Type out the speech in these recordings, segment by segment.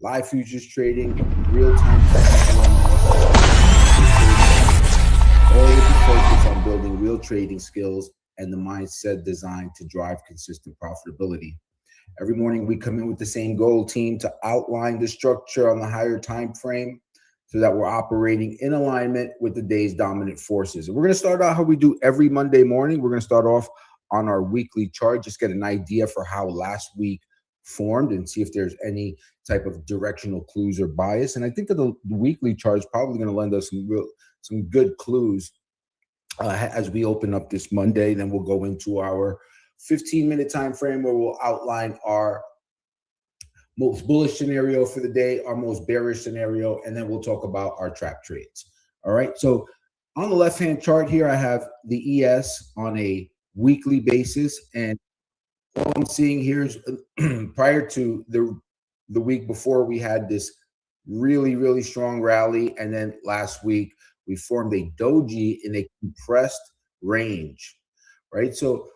live futures trading, real-time technical analysis, all with the focus on building real trading skills and the mindset designed to drive consistent profitability. Every morning we come in with the same goal, team, to outline the structure on the higher time frame so that we're operating in alignment with the day's dominant forces. And we're going to start out how we do every Monday morning. We're going to start off on our weekly chart, just get an idea for how last week formed and see if there's any type of directional clues or bias. And I think that the weekly chart is probably going to lend us some good clues as we open up this Monday. Then we'll go into our 15-minute time frame where we'll outline our most bullish scenario for the day, our most bearish scenario, and then we'll talk about our trap trades. All right. So on the left-hand chart here, I have the ES on a weekly basis, and all I'm seeing here is prior to the week before, we had this really strong rally, and then last week we formed a doji in a compressed range, right? So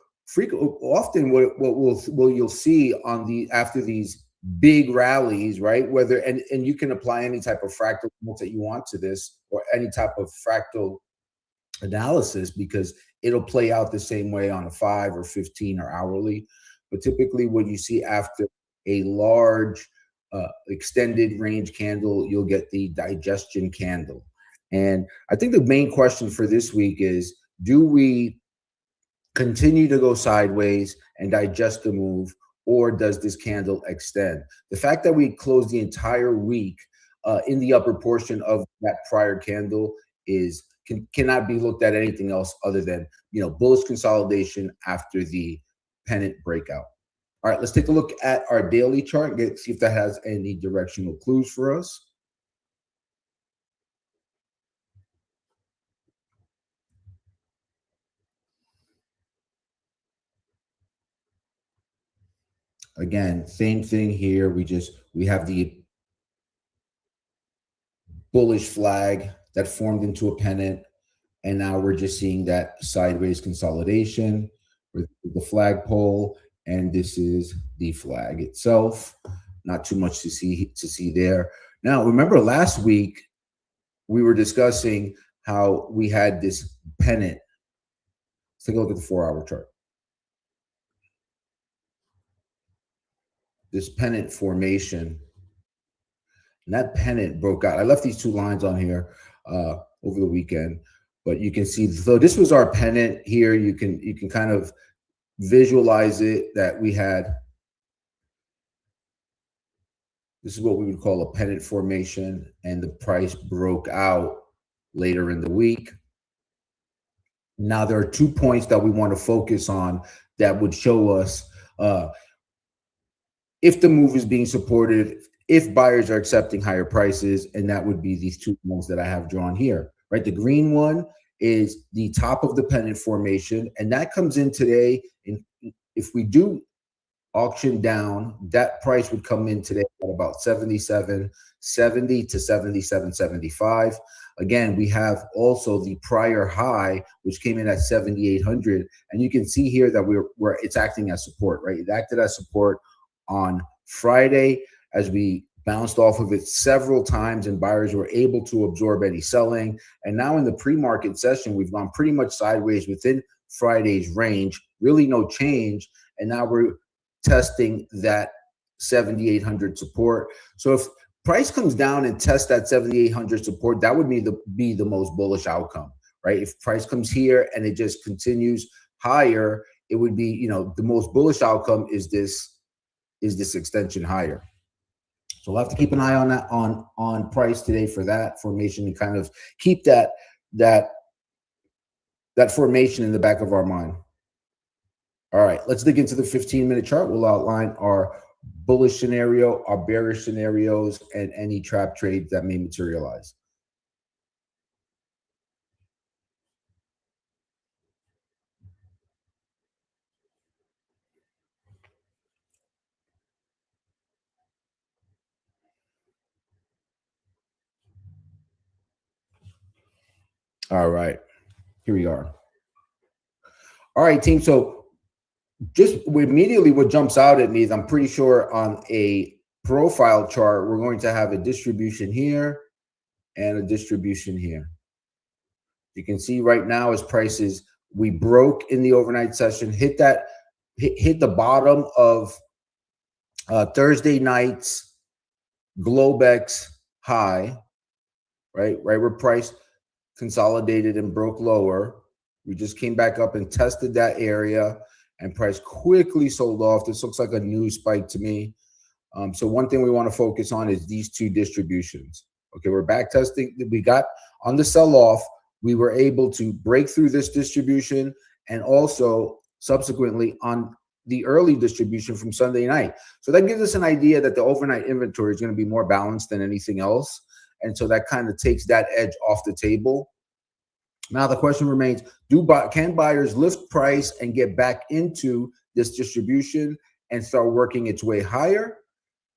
often what you'll see on after these big rallies, right? Whether and you can apply any type of fractal that you want to this, or any type of fractal analysis, because it'll play out the same way on a 5 or 15 or hourly. But typically what you see after a large extended range candle, you'll get the digestion candle. And I think the main question for this week is, do we continue to go sideways and digest the move, or does this candle extend? The fact that we closed the entire week in the upper portion of that prior candle cannot be looked at anything else other than, bullish consolidation after the pennant breakout. All right, let's take a look at our daily chart and see if that has any directional clues for us. Again, same thing here. We have the bullish flag that formed into a pennant, and now we're just seeing that sideways consolidation with the flagpole, and this is the flag itself. Not too much to see there. Now, remember last week we were discussing how we had this pennant. Let's take a look at the 4-hour chart. This pennant formation, and that pennant broke out. I left these two lines on here over the weekend, but you can see, so this was our pennant here. You can kind of visualize it, that we had, this is what we would call a pennant formation, and the price broke out later in the week. Now there are 2 points that we want to focus on that would show us if the move is being supported, if buyers are accepting higher prices, and that would be these 2 points that I have drawn here, right? The green one is the top of the pennant formation, and that comes in today. If we do auction down, that price would come in today at about 77.70 to 77.75. Again, we have also the prior high, which came in at 7,800, and you can see here that it's acting as support, right? It acted as support on Friday as we bounced off of it several times, and buyers were able to absorb any selling. And now in the pre-market session, we've gone pretty much sideways within Friday's range, really no change. And now we're testing that 7,800 support. So if price comes down and tests that 7,800 support, that would be the most bullish outcome, right? If price comes here and it just continues higher, it would be, the most bullish outcome is this extension higher. So we'll have to keep an eye on that, on price today for that formation, and kind of keep that formation in the back of our mind. All right, let's dig into the 15-minute chart. We'll outline our bullish scenario, our bearish scenarios, and any trap trades that may materialize. All right, here we are. All right, team. So just immediately what jumps out at me is I'm pretty sure on a profile chart, we're going to have a distribution here and a distribution here. You can see right now as prices, we broke in the overnight session, hit the bottom of Thursday night's Globex high, right where price consolidated and broke lower. We just came back up and tested that area, and price quickly sold off. This looks like a new spike to me. So one thing we want to focus on is these two distributions. Okay, we're back testing. We got on the sell-off, we were able to break through this distribution, and also subsequently on the early distribution from Sunday night. So that gives us an idea that the overnight inventory is going to be more balanced than anything else. And so that kind of takes that edge off the table. Now the question remains, can buyers lift price and get back into this distribution and start working its way higher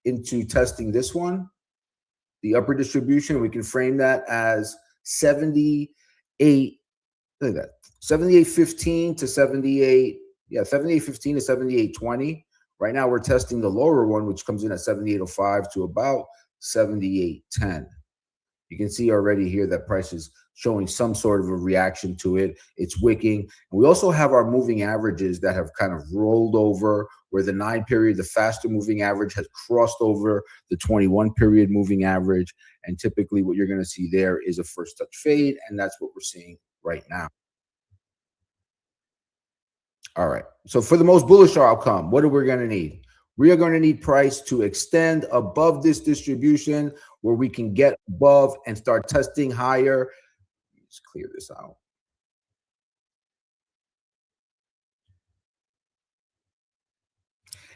into testing this one, the upper distribution? We can frame that as 78, look at that, 78.15 to 78, yeah, 78.15 to 78.20. Right now we're testing the lower one, which comes in at 78.05 to about 78.10. You can see already here that price is showing some sort of a reaction to it. It's wicking. We also have our moving averages that have kind of rolled over, where the 9 period, the faster moving average, has crossed over the 21 period moving average. And typically what you're going to see there is a first touch fade. And that's what we're seeing right now. All right. So for the most bullish outcome, what are we going to need? We are going to need price to extend above this distribution where we can get above and start testing higher. Let's clear this out.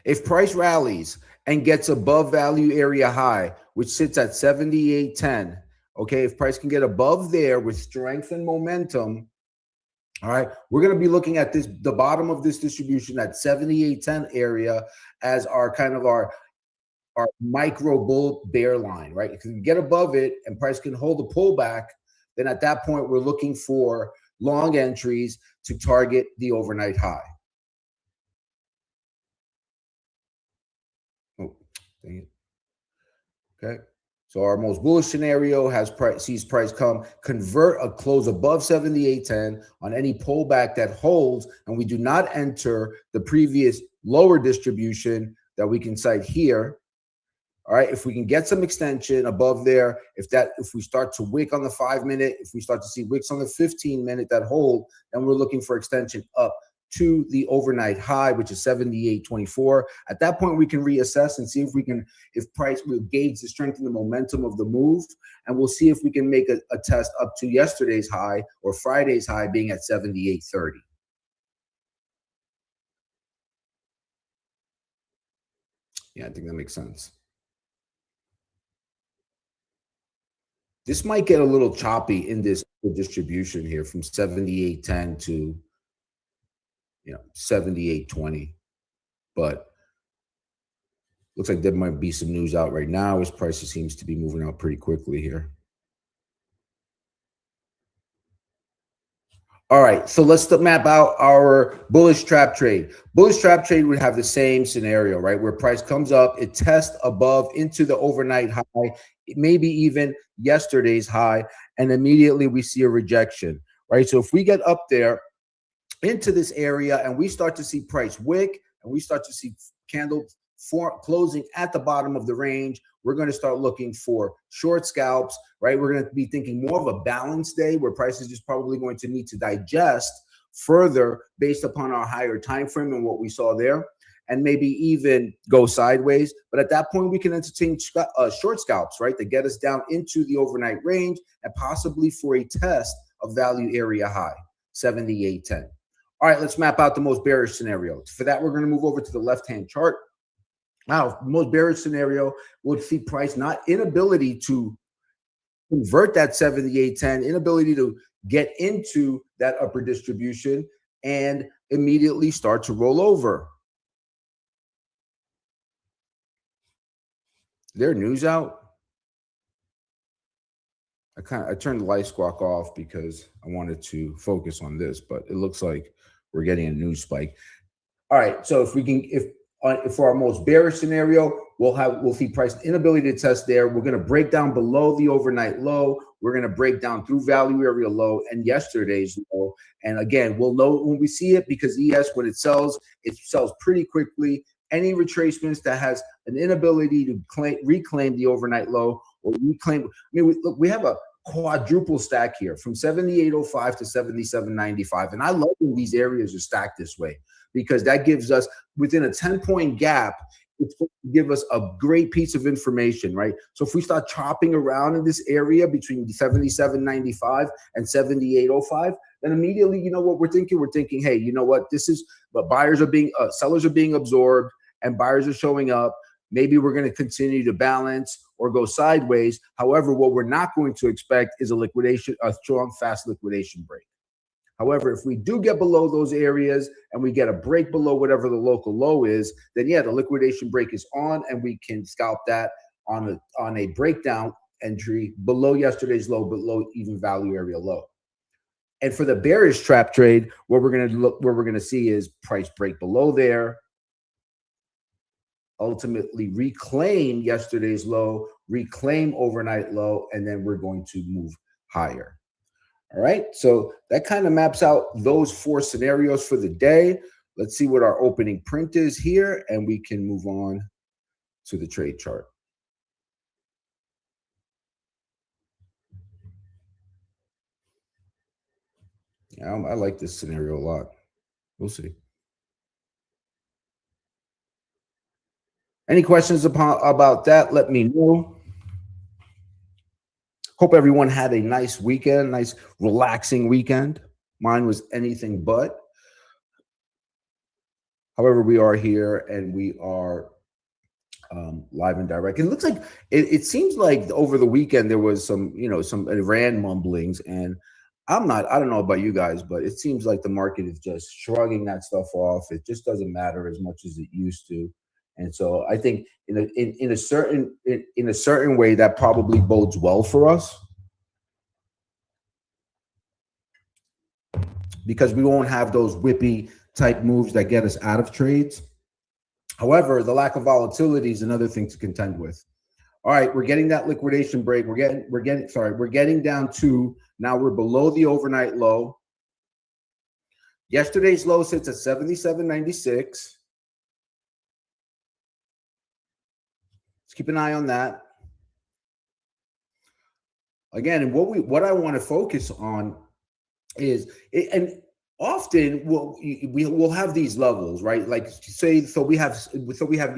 If price rallies and gets above value area high, which sits at 78.10, okay, if price can get above there with strength and momentum, all right, we're going to be looking at this, the bottom of this distribution at 78.10 area as our kind of our micro bull bear line, right? If we get above it and price can hold the pullback, then at that point we're looking for long entries to target the overnight high. Oh, dang it. Okay. So our most bullish scenario sees price convert a close above 78.10 on any pullback that holds, and we do not enter the previous lower distribution that we can cite here. All right, if we can get some extension above there, if we start to wick on the 5 minute, if we start to see wicks on the 15 minute that hold, then we're looking for extension up to the overnight high, which is 78.24. At that point, we can reassess and see if price will gauge the strength and the momentum of the move, and we'll see if we can make a test up to yesterday's high or Friday's high being at 78.30. Yeah, I think that makes sense. This might get a little choppy in this distribution here from 78.10 to 78.20, but looks like there might be some news out right now as prices seems to be moving out pretty quickly here. All right, so let's map out our bullish trap trade. Bullish trap trade would have the same scenario, right? Where price comes up, it tests above into the overnight high, maybe even yesterday's high, and immediately we see a rejection, right? So if we get up there into this area and we start to see price wick and we start to see candles closing at the bottom of the range, we're going to start looking for short scalps, right? We're going to be thinking more of a balanced day where price is just probably going to need to digest further based upon our higher time frame and what we saw there, and maybe even go sideways. But at that point, we can entertain short scalps, right, to get us down into the overnight range and possibly for a test of value area high, 78.10. All right, let's map out the most bearish scenario. For that, we're going to move over to the left-hand chart. Now, most bearish scenario would see price inability to convert that 78.10, inability to get into that upper distribution and immediately start to roll over. There news out? I turned the light squawk off because I wanted to focus on this, but it looks like we're getting a news spike. All right, so if For our most bearish scenario, we'll see price inability to test there. We're going to break down below the overnight low. We're going to break down through value area low and yesterday's low. And again, we'll know when we see it, because ES, when it sells pretty quickly. Any retracements that has an inability to reclaim the overnight low or reclaim. I mean, look, we have a quadruple stack here from 78.05 to 77.95, and I love when these areas are stacked this way, because that gives us, within a 10-point gap, it's going to give us a great piece of information, right? So if we start chopping around in this area between 77.95 and 78.05, then immediately, you know what we're thinking? We're thinking, hey, you know what? This is what sellers are being absorbed and buyers are showing up. Maybe we're going to continue to balance or go sideways. However, what we're not going to expect is a strong, fast liquidation break. However, if we do get below those areas and we get a break below whatever the local low is, then yeah, the liquidation break is on, and we can scalp that on a breakdown entry below yesterday's low, below even value area low. And for the bearish trap trade, what we're going to see is price break below there, ultimately reclaim yesterday's low, reclaim overnight low, and then we're going to move higher. All right, so that kind of maps out those 4 scenarios for the day. Let's see what our opening print is here, and we can move on to the trade chart. Yeah, I like this scenario a lot. We'll see. Any questions about that? Let me know. Hope everyone had a nice weekend, nice relaxing weekend. Mine was anything but. However, we are here and we are live and direct. It looks like it seems like over the weekend there was some Iran mumblings, and I don't know about you guys, but it seems like the market is just shrugging that stuff off. It just doesn't matter as much as it used to. And so I think in a certain way that probably bodes well for us, because we won't have those whippy type moves that get us out of trades. However, the lack of volatility is another thing to contend with. All right, we're getting that liquidation break. We're getting down to, now we're below the overnight low. Yesterday's low sits at 77.96. Let's keep an eye on that. Again, and what I want to focus on is, and often we'll have these levels, right? Like say, so we have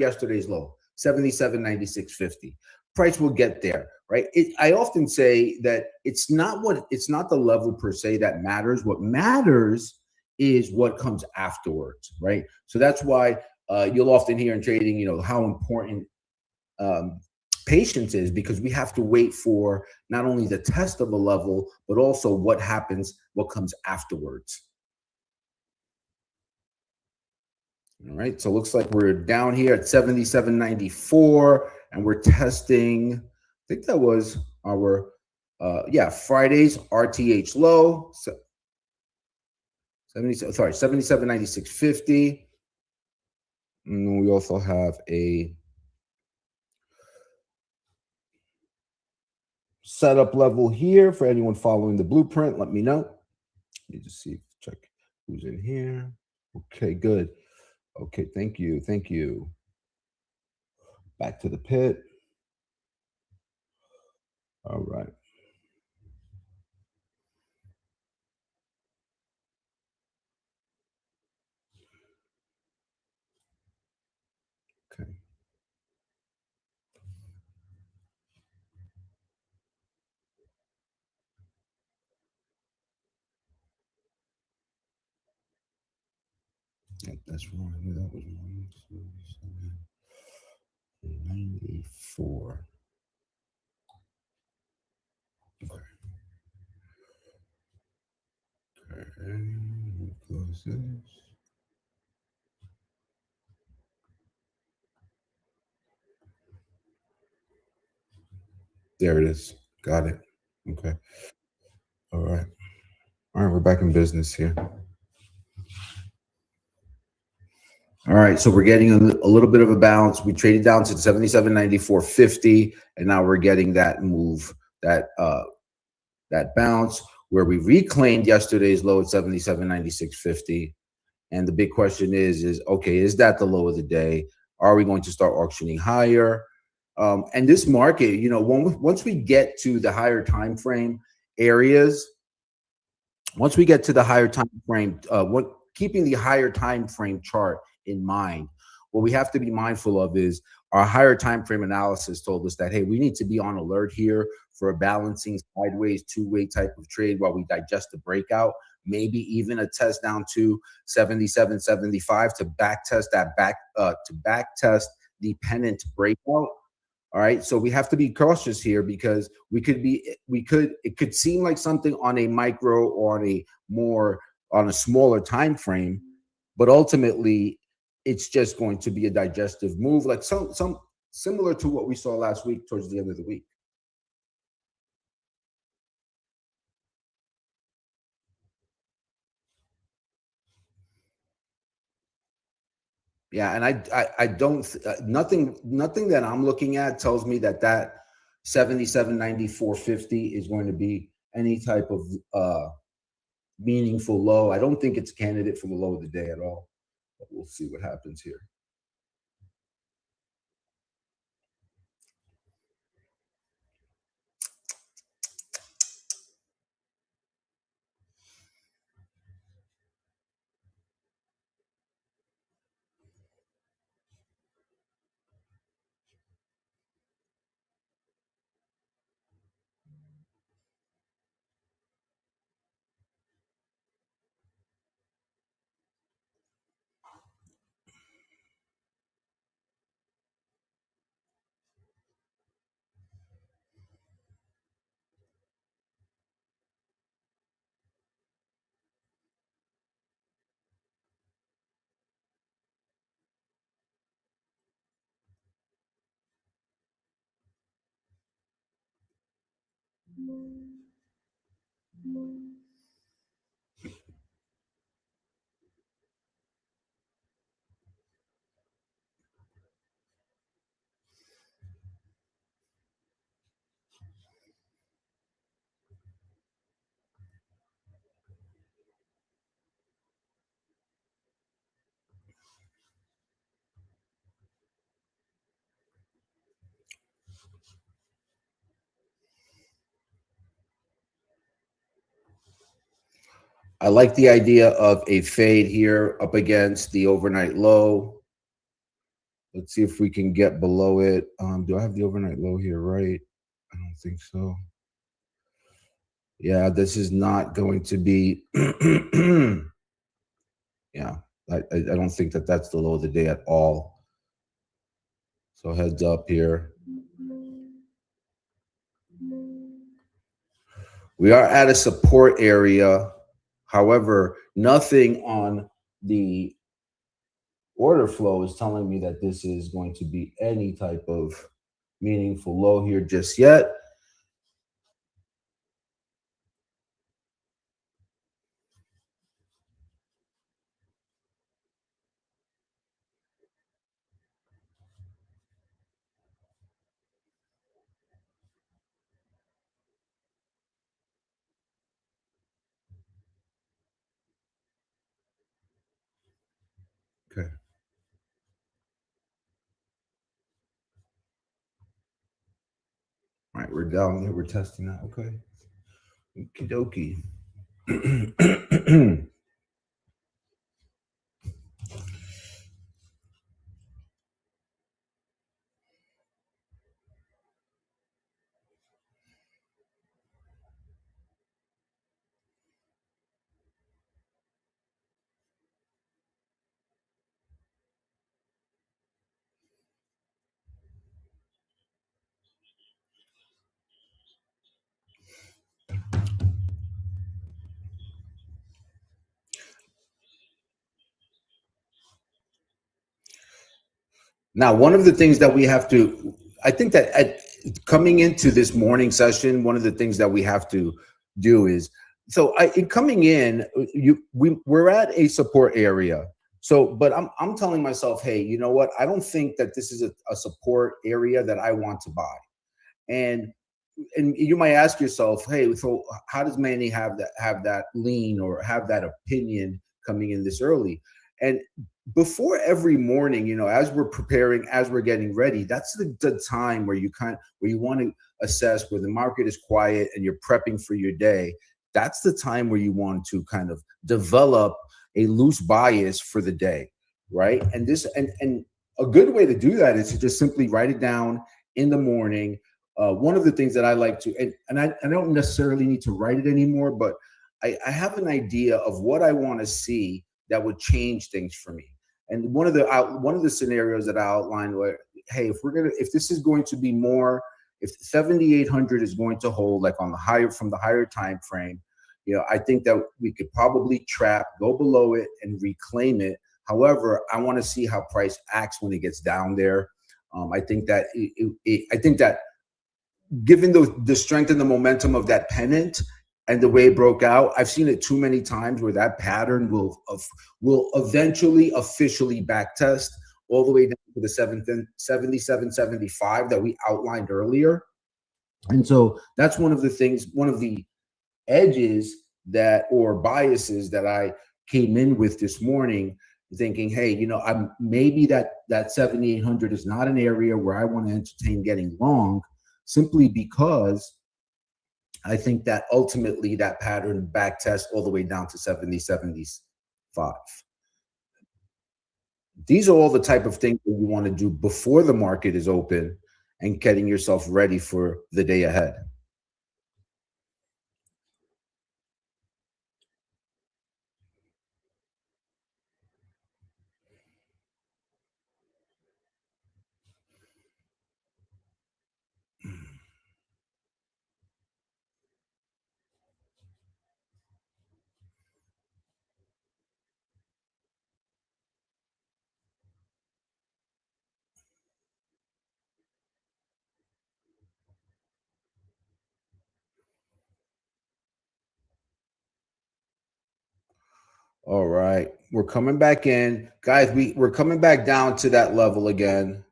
yesterday's low, 77.9650. Price will get there, right? I often say that it's not the level per se that matters. What matters is what comes afterwards, right? So that's why you'll often hear in trading, how important patience is, because we have to wait for not only the test of a level, but also what comes afterwards. All right, so it looks like we're down here at 77.94, and we're testing, I think that was our Friday's RTH low, 77.9650. And we also have a setup level here for anyone following the blueprint. Let me know. Let me just check who's in here. Okay, good. Okay, thank you. Back to the pit. All right. Okay. Yeah, that's wrong. That was 94. Okay. Close this. There it is. Got it. Okay. All right. All right, we're back in business here. All right, so we're getting a little bit of a bounce. We traded down to 77.94.50, and now we're getting that move, that bounce where we reclaimed yesterday's low at 77.96.50. And the big question is okay, is that the low of the day? Are we going to start auctioning higher? And this market, once we get to the higher time frame areas, once we get to the higher time frame, keeping the higher time frame chart in mind, what we have to be mindful of is our higher time frame analysis told us that, hey, we need to be on alert here for a balancing sideways two-way type of trade while we digest the breakout, maybe even a test down to 77.75 to back test the pennant breakout. All right, so we have to be cautious here because it could seem like something on a micro or on a smaller time frame, but ultimately it's just going to be a digestive move, like some similar to what we saw last week towards the end of the week. Yeah, and I don't nothing that I'm looking at tells me that 77.94.50 is going to be any type of meaningful low. I don't think it's a candidate for the low of the day at all. But we'll see what happens here. I like the idea of a fade here up against the overnight low. Let's see if we can get below it. Do I have the overnight low here, right? I don't think so. Yeah, this is not going to be. Yeah, I don't think that that's the low of the day at all. So heads up here. We are at a support area. However, nothing on the order flow is telling me that this is going to be any type of meaningful low here just yet. Okay. All right, we're down here. We're testing that. Okay. Okie dokie. Now, one of the things that we have to, I think that coming into this morning session, one of the things that we have to do is, in coming in, we're at a support area. So, but I'm telling myself, hey, you know what? I don't think that this is a support area that I want to buy. And and you might ask yourself, hey, so how does Manny have that lean or have that opinion coming in this early? And before every morning, as we're preparing, as we're getting ready, that's the time where where you want to assess where the market is quiet and you're prepping for your day. That's the time where you want to kind of develop a loose bias for the day, right? And a good way to do that is to just simply write it down in the morning. One of the things that I like to, I don't necessarily need to write it anymore, but I have an idea of what I want to see that would change things for me. And one of the scenarios that I outlined where, hey, if this is going to be more, if 7,800 is going to hold like on the higher from the higher time frame, I think that we could probably go below it and reclaim it. However, I want to see how price acts when it gets down there. I think that I think that given the strength and the momentum of that pennant and the way it broke out, I've seen it too many times where that pattern will eventually officially backtest all the way down to the 77.75 that we outlined earlier. And so that's one of the edges or biases that I came in with this morning, thinking, hey, I'm maybe that 7,800 is not an area where I want to entertain getting long, simply because I think that ultimately that pattern back test all the way down to 70.75. These are all the type of things that you want to do before the market is open and getting yourself ready for the day ahead. All right. We're coming back in. Guys, we're coming back down to that level again.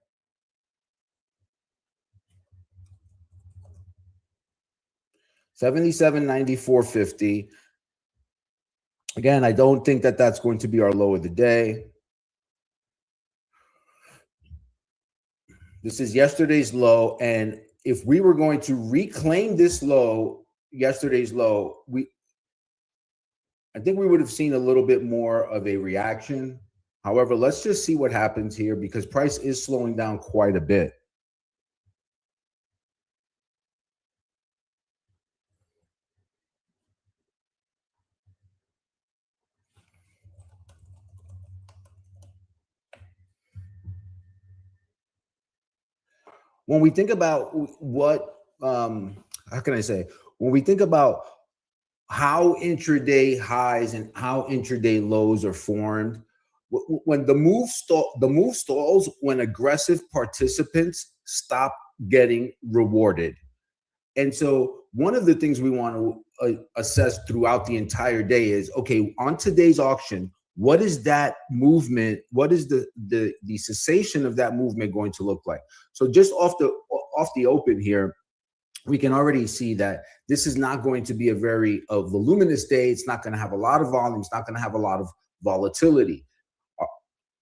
77.94.50. Again, I don't think that that's going to be our low of the day. This is yesterday's low, and if we were going to reclaim this low, yesterday's low, I think we would have seen a little bit more of a reaction. However, let's just see what happens here because price is slowing down quite a bit. When we think about how can I say, when we think about how intraday highs and how intraday lows are formed, when the move stalls when aggressive participants stop getting rewarded. And so one of the things we want to assess throughout the entire day is, okay, on today's auction, what is that movement? What is the cessation of that movement going to look like? So just off the open here, we can already see that this is not going to be a very voluminous day. It's not going to have a lot of volume. It's not going to have a lot of volatility.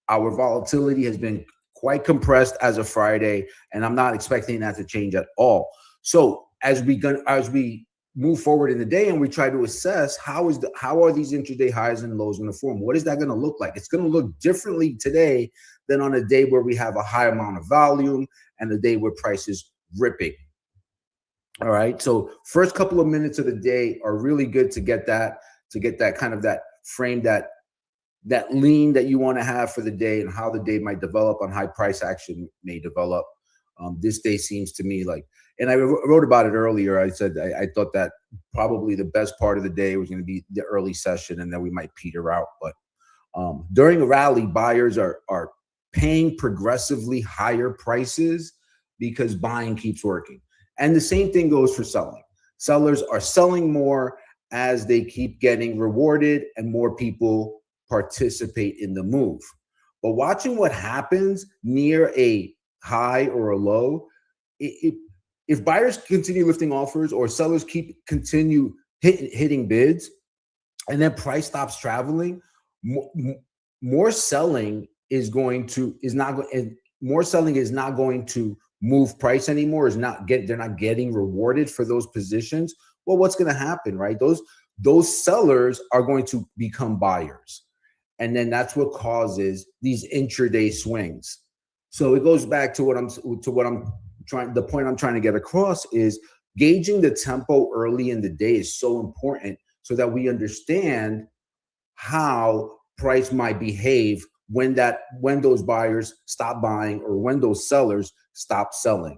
Our volatility has been quite compressed as of Friday, and I'm not expecting that to change at all. So as we move forward in the day and we try to assess how are these intraday highs and lows going to form, what is that going to look like? It's going to look differently today than on a day where we have a high amount of volume and a day where price is ripping. All right. So first couple of minutes of the day are really good to get that kind of that frame, that lean that you want to have for the day and how the day might develop on high price action may develop. This day seems to me like, and I wrote about it earlier. I said I thought that probably the best part of the day was going to be the early session, and then we might peter out. But during a rally, buyers are paying progressively higher prices because buying keeps working. And the same thing goes for selling. Sellers are selling more as they keep getting rewarded and more people participate in the move. But watching what happens near a high or a low, if buyers continue lifting offers or sellers continue hitting bids, and then price stops traveling, more selling is not going to move price anymore. They're not getting rewarded for those positions. Well, what's going to happen, right? Those sellers are going to become buyers, and then that's what causes these intraday swings. So it goes back to the point I'm trying to get across is gauging the tempo early in the day is so important so that we understand how price might behave when those buyers stop buying or when those sellers stop selling.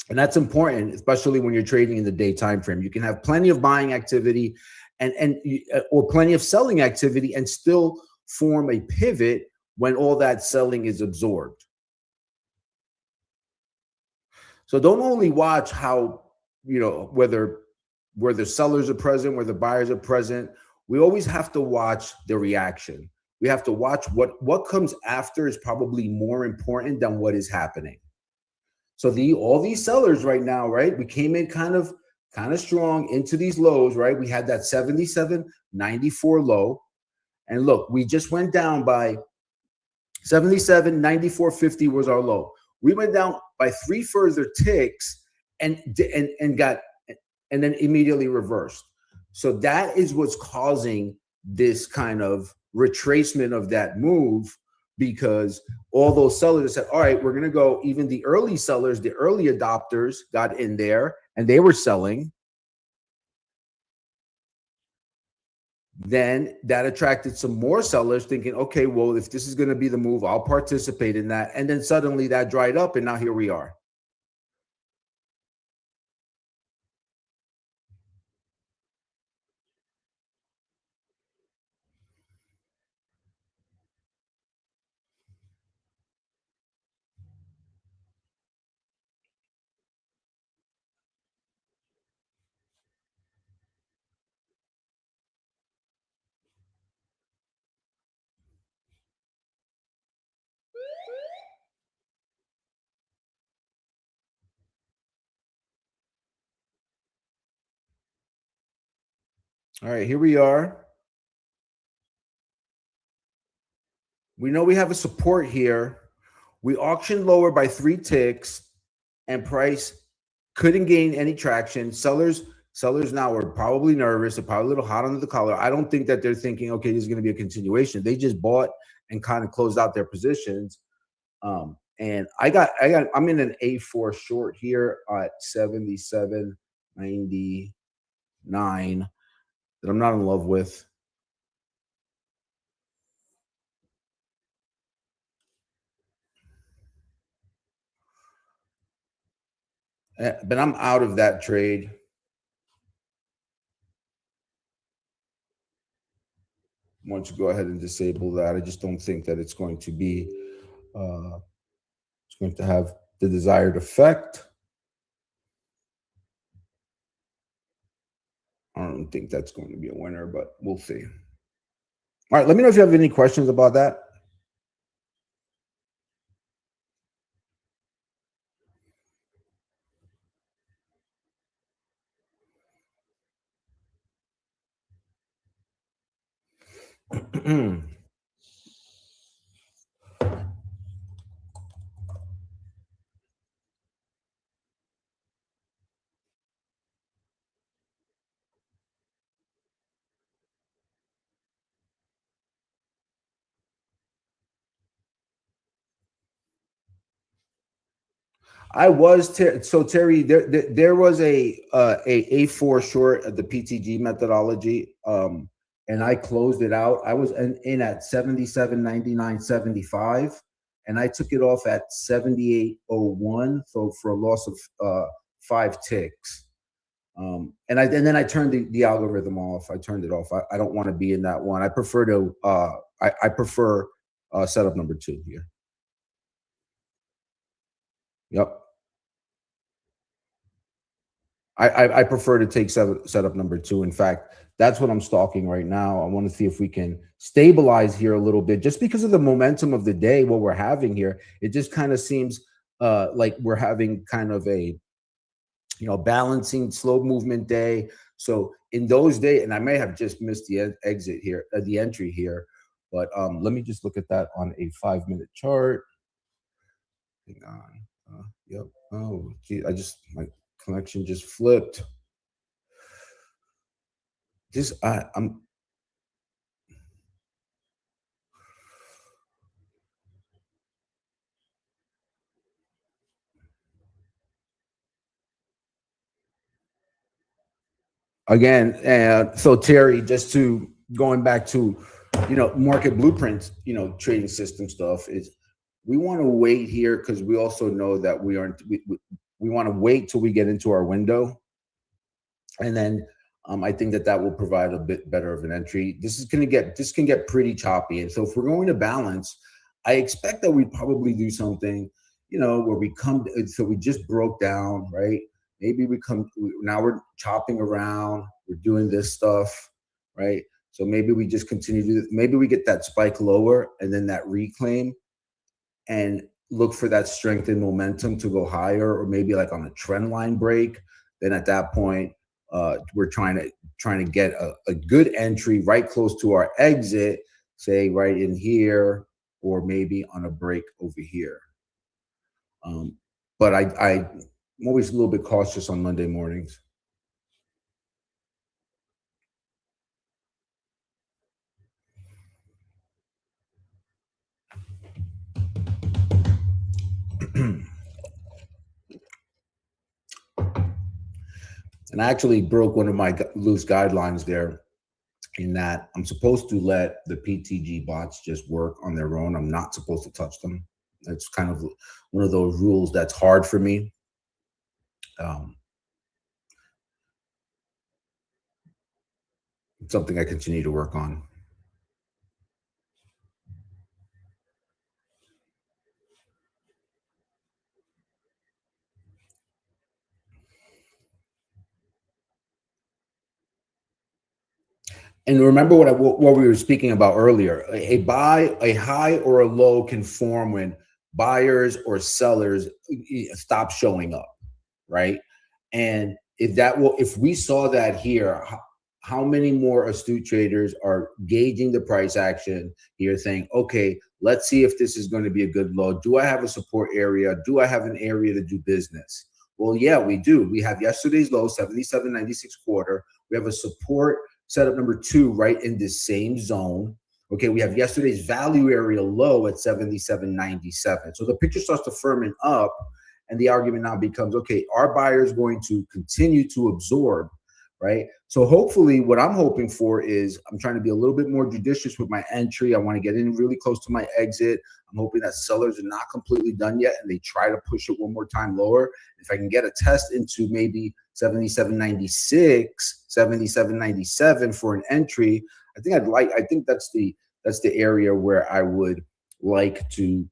And that's important, especially when you're trading in the day time frame. You can have plenty of buying activity or plenty of selling activity and still form a pivot when all that selling is absorbed. So don't only watch how, whether sellers are present, whether buyers are present. We always have to watch the reaction. We have to watch what comes after is probably more important than what is happening. So all these sellers right now, right? We came in kind of strong into these lows, right? We had that 77.94 low. And look, we just went down by 77.94.50 was our low. We went down by 3 further ticks and then immediately reversed. So that is what's causing this kind of retracement of that move, because all those sellers said, all right, we're going to go. Even the early sellers, the early adopters got in there and they were selling. Then that attracted some more sellers thinking, okay, well, if this is going to be the move, I'll participate in that. And then suddenly that dried up and now here we are. All right, here we are. We know we have a support here. We auctioned lower by 3 ticks and price couldn't gain any traction. Sellers now are probably nervous. They're probably a little hot under the collar. I don't think that they're thinking, okay, this is going to be a continuation. They just bought and kind of closed out their positions. And I'm in an A4 short here at 77.99 that I'm not in love with. But I'm out of that trade. I want to go ahead and disable that. I just don't think that it's going to be, it's going to have the desired effect. I don't think that's going to be a winner, but we'll see. All right, let me know if you have any questions about that. So Terry, there was a A4 short at the PTG methodology, and I closed it out. I was in at 77.99.75, and I took it off at 78.01, so for a loss of 5 ticks. And then I turned the algorithm off. I turned it off. I don't want to be in that one. I prefer to I prefer setup number 2 here. Yep. I prefer to take setup number 2. In fact, that's what I'm stalking right now. I want to see if we can stabilize here a little bit, just because of the momentum of the day, what we're having here. It just kind of seems like we're having kind of a, balancing slow movement day. So in those days, and I may have just missed the exit here, the entry here, but let me just look at that on a 5-minute chart. Hang on. Yep. Oh, gee, my connection just flipped. I'm again. So Terry, just to going back to, market blueprints, trading system stuff is we want to wait here because we also know that we want to wait till we get into our window. And then I think that will provide a bit better of an entry. This can get pretty choppy. And so if we're going to balance, I expect that we probably do something, where we come. So we just broke down, right? Maybe now we're chopping around. We're doing this stuff, right? So maybe we just continue to do this. Maybe we get that spike lower and then that reclaim and look for that strength and momentum to go higher, or maybe like on a trend line break. Then at that point, we're trying to get a good entry right close to our exit, say right in here, or maybe on a break over here. But I'm always a little bit cautious on Monday mornings. And I actually broke one of my loose guidelines there, in that I'm supposed to let the PTG bots just work on their own. I'm not supposed to touch them. That's kind of one of those rules that's hard for me. It's something I continue to work on. And remember what we were speaking about earlier. A high or a low can form when buyers or sellers stop showing up, right? And if we saw that here, how many more astute traders are gauging the price action here, saying, okay, let's see if this is going to be a good low. Do I have a support area? Do I have an area to do business? Well, yeah, we do. We have yesterday's low, 77.96 quarter. We have a support setup number 2 right in this same zone. Okay, we have yesterday's value area low at 77.97. So the picture starts to firmen up, and the argument now becomes, okay, are buyers going to continue to absorb, right? So hopefully what I'm hoping for is I'm trying to be a little bit more judicious with my entry. I want to get in really close to my exit. I'm hoping that sellers are not completely done yet and they try to push it one more time lower. If I can get a test into maybe 77.96, 77.97 for an entry, I think that's the area where I would like to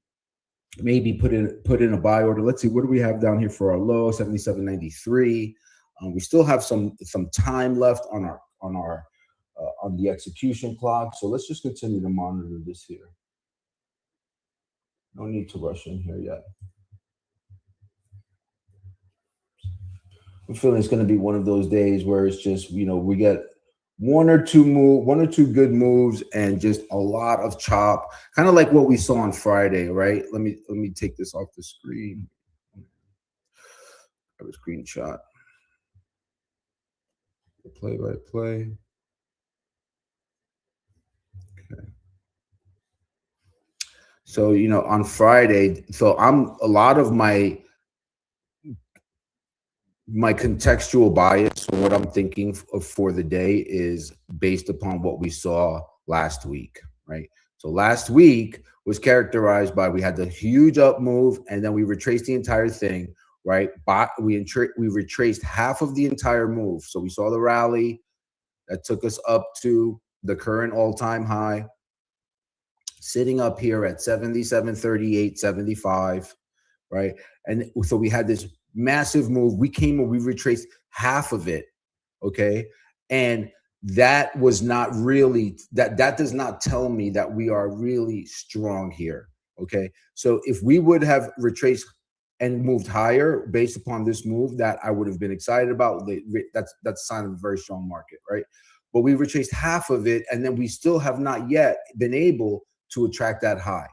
maybe put in a buy order. Let's see, what do we have down here for our low? 77.93. We still have some time left on the execution clock, so let's just continue to monitor this here. No need to rush in here yet. I'm feeling it's going to be one of those days where it's just, we get one or two good moves and just a lot of chop, kind of like what we saw on Friday, right? Let me take this off the screen. Have a screenshot. Play by play. Okay. So, on Friday, so a lot of my contextual bias, so what I'm thinking of for the day, is based upon what we saw last week, right? So last week was characterized by, we had the huge up move and then we retraced the entire thing, right? But we retraced half of the entire move. So we saw the rally that took us up to the current all-time high, sitting up here at 77.38.75, right? And so we had this massive move. We came and we retraced half of it. Okay. And that was not really, that does not tell me that we are really strong here. Okay. So if we would have retraced and moved higher based upon this move, that I would have been excited about. That's a sign of a very strong market, right? But we retraced half of it, and then we still have not yet been able to attract that high,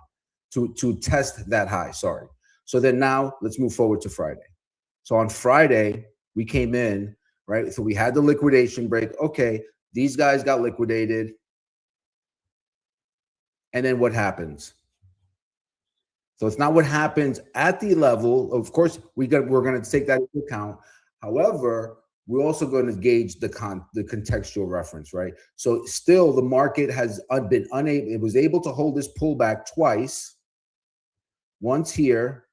to test that high, sorry. So then now let's move forward to Friday. So on Friday, we came in, right? So we had the liquidation break. Okay, these guys got liquidated. And then what happens? So it's not what happens at the level. Of course, we're going to take that into account. However, we're also going to gauge the contextual reference, right? So still the market has been unable, it was able to hold this pullback twice. Once here,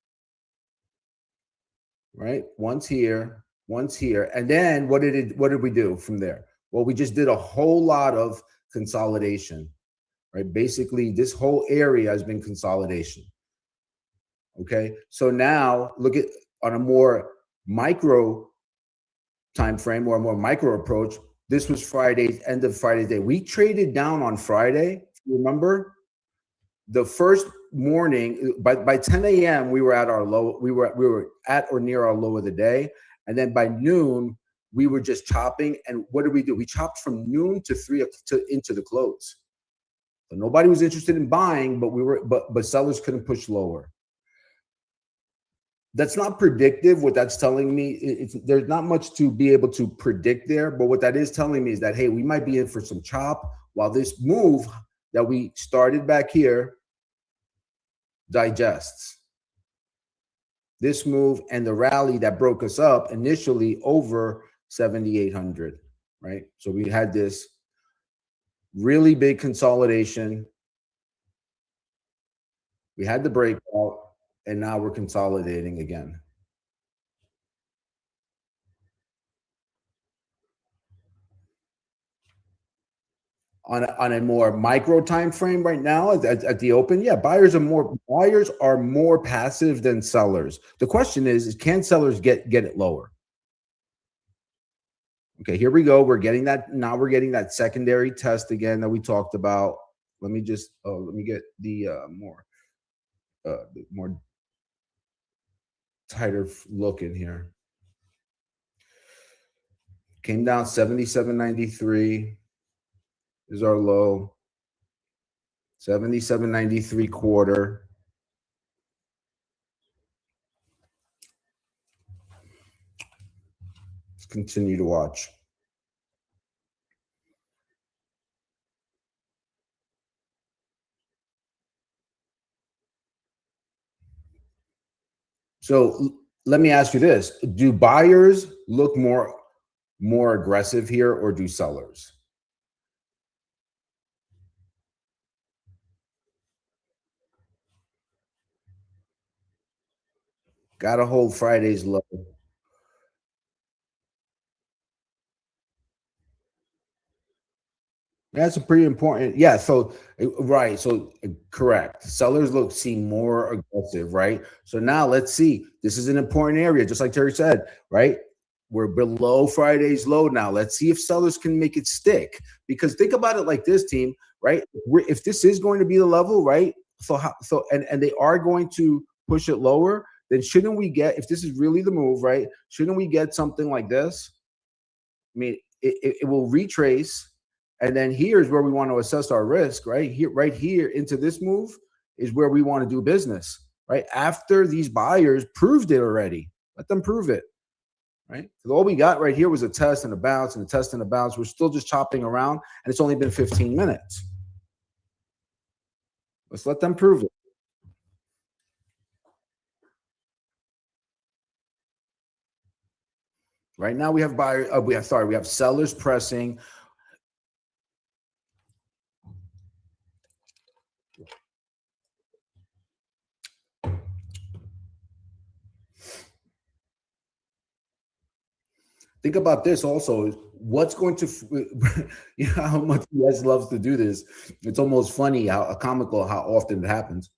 right? Once here, once here. And then what did we do from there? Well, we just did a whole lot of consolidation, right? Basically, this whole area has been consolidation. Okay, so now look at on a more micro time frame or a more micro approach. This was Friday's end of Friday's day. We traded down on Friday. Remember, the first morning by 10 a.m. we were at our low. We were at or near our low of the day, and then by noon we were just chopping. And what did we do? We chopped from noon to 3 into the close. So nobody was interested in buying, but sellers couldn't push lower. That's not predictive. What that's telling me, there's not much to be able to predict there. But what that is telling me is that, hey, we might be in for some chop while this move that we started back here digests. This move and the rally that broke us up initially over 7,800, right? So we had this really big consolidation. We had the breakout. And now we're consolidating again. On a more micro time frame right now at the open, yeah, buyers are more passive than sellers. The question is can sellers get it lower? Okay, here we go. We're getting that now. We're getting that secondary test again that we talked about. Let me just let me get the more tighter look in here. Came down 77.93 is our low. 77.93 quarter. Let's continue to watch. So let me ask you this. Do buyers look more aggressive here, or do sellers? Got to hold Friday's low. That's a pretty important. Yeah. So, right. So, correct. Sellers seem more aggressive, right? So now let's see. This is an important area, just like Terry said, right? We're below Friday's low now. Let's see if sellers can make it stick. Because think about it like this, team, right? If this is going to be the level, right? And they are going to push it lower, then shouldn't we get, if this is really the move, right? Shouldn't we get something like this? I mean, it will retrace. And then here's where we want to assess our risk, right? Right here into this move is where we want to do business, right? After these buyers proved it already, let them prove it, right? Because all we got right here was a test and a bounce and a test and a bounce. We're still just chopping around, and it's only been 15 minutes. Let's let them prove it. Right now we have we have sellers pressing. Think about this also. What's going to, you know, how much US loves to do this. It's almost funny how comical how often it happens.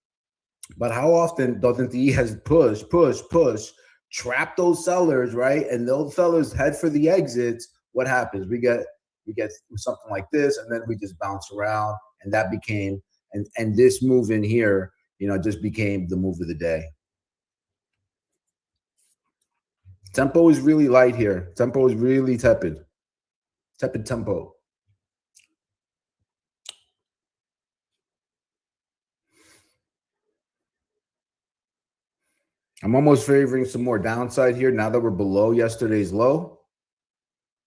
But how often doesn't the has push, trap those sellers, right? And those sellers head for the exits. What happens? We get something like this, and then we just bounce around, and that became and this move in here, just became the move of the day. Tempo is really light here. Tempo is really tepid. Tepid tempo. I'm almost favoring some more downside here now that we're below yesterday's low.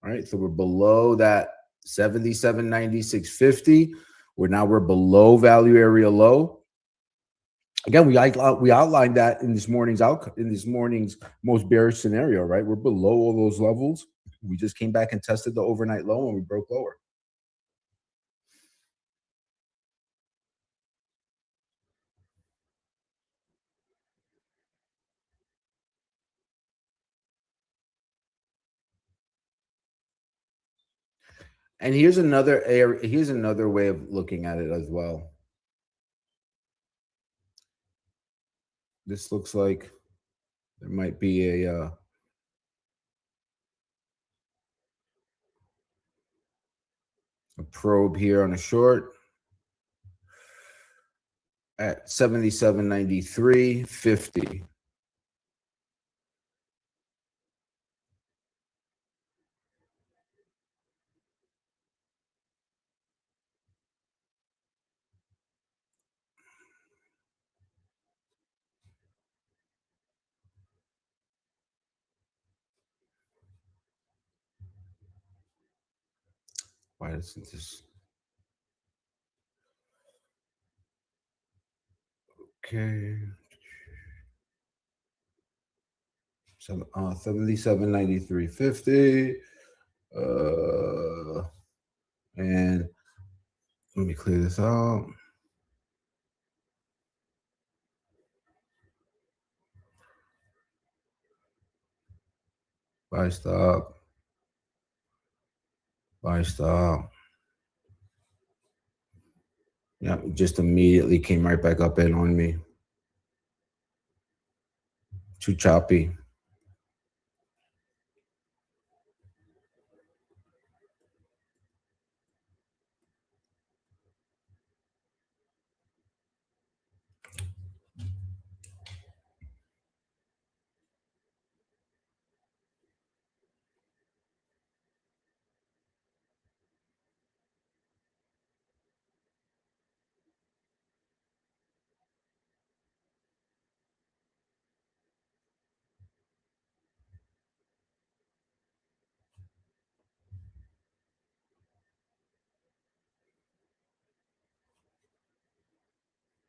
All right, so we're below that 77.9650. We're below value area low. Again, we outlined that in this morning's most bearish scenario, right? We're below all those levels. We just came back and tested the overnight low and we broke lower. And here's another way of looking at it as well. This looks like there might be a probe here on a short at 77.9350. Why isn't this? Okay. 77.9350. And let me clear this out. Buy stop. Buy stop. Yeah, just immediately came right back up in on me. Too choppy.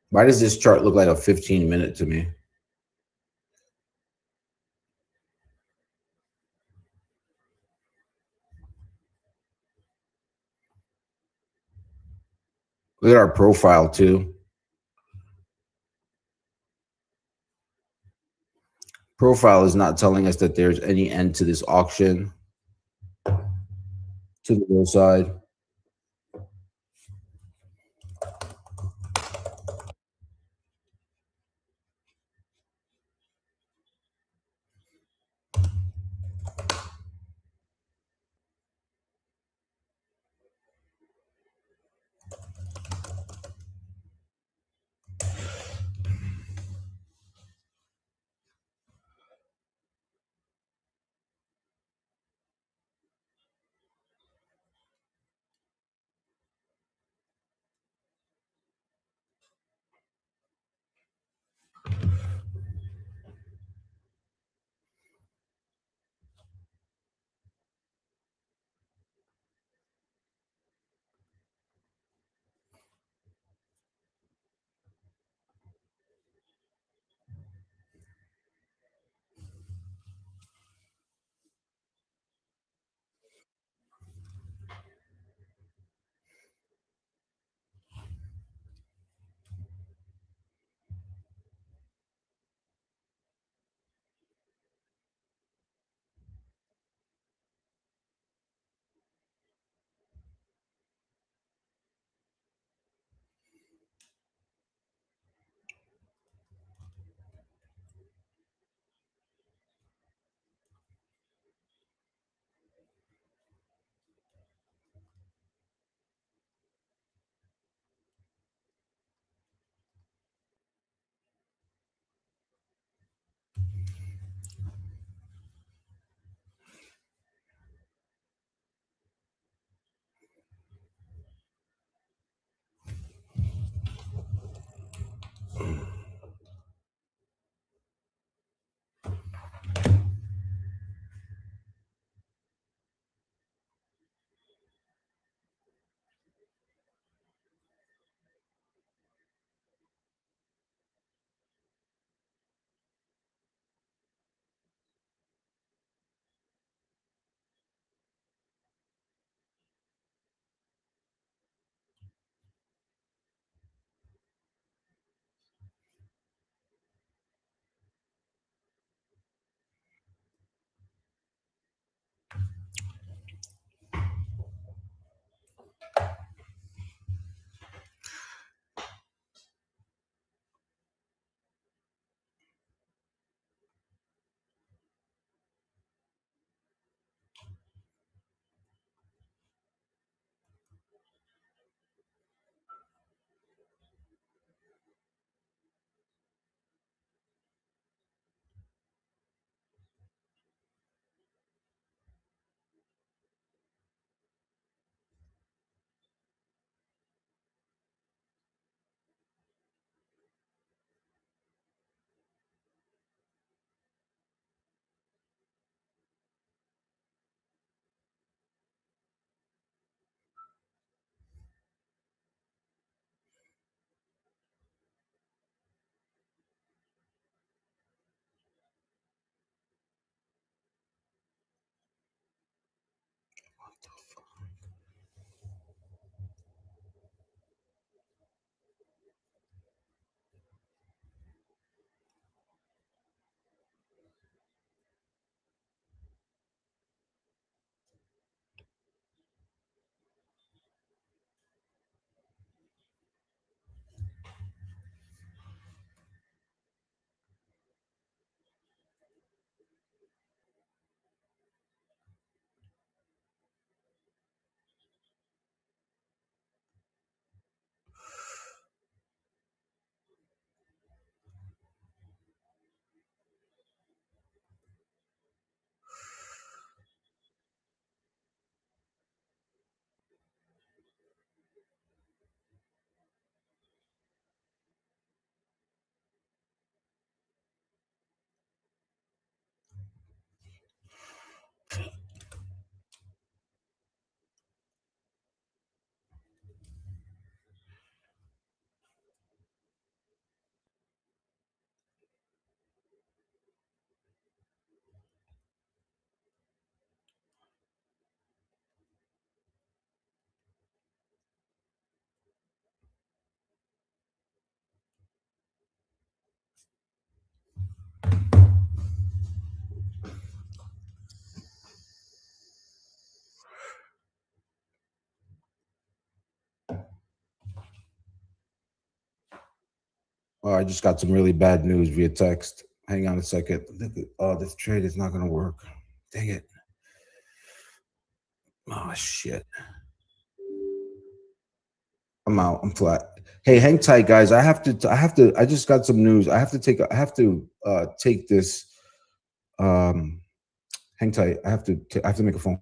Why does this chart look like a 15-minute to me? Look at our profile too. Profile is not telling us that there's any end to this auction to the low side. Oh, I just got some really bad news via text. Hang on a second. Oh, this trade is not going to work. Dang it. Oh, shit. I'm out. I'm flat. Hey, hang tight, guys. I just got some news. I have to take this. Um, hang tight. I have to make a phone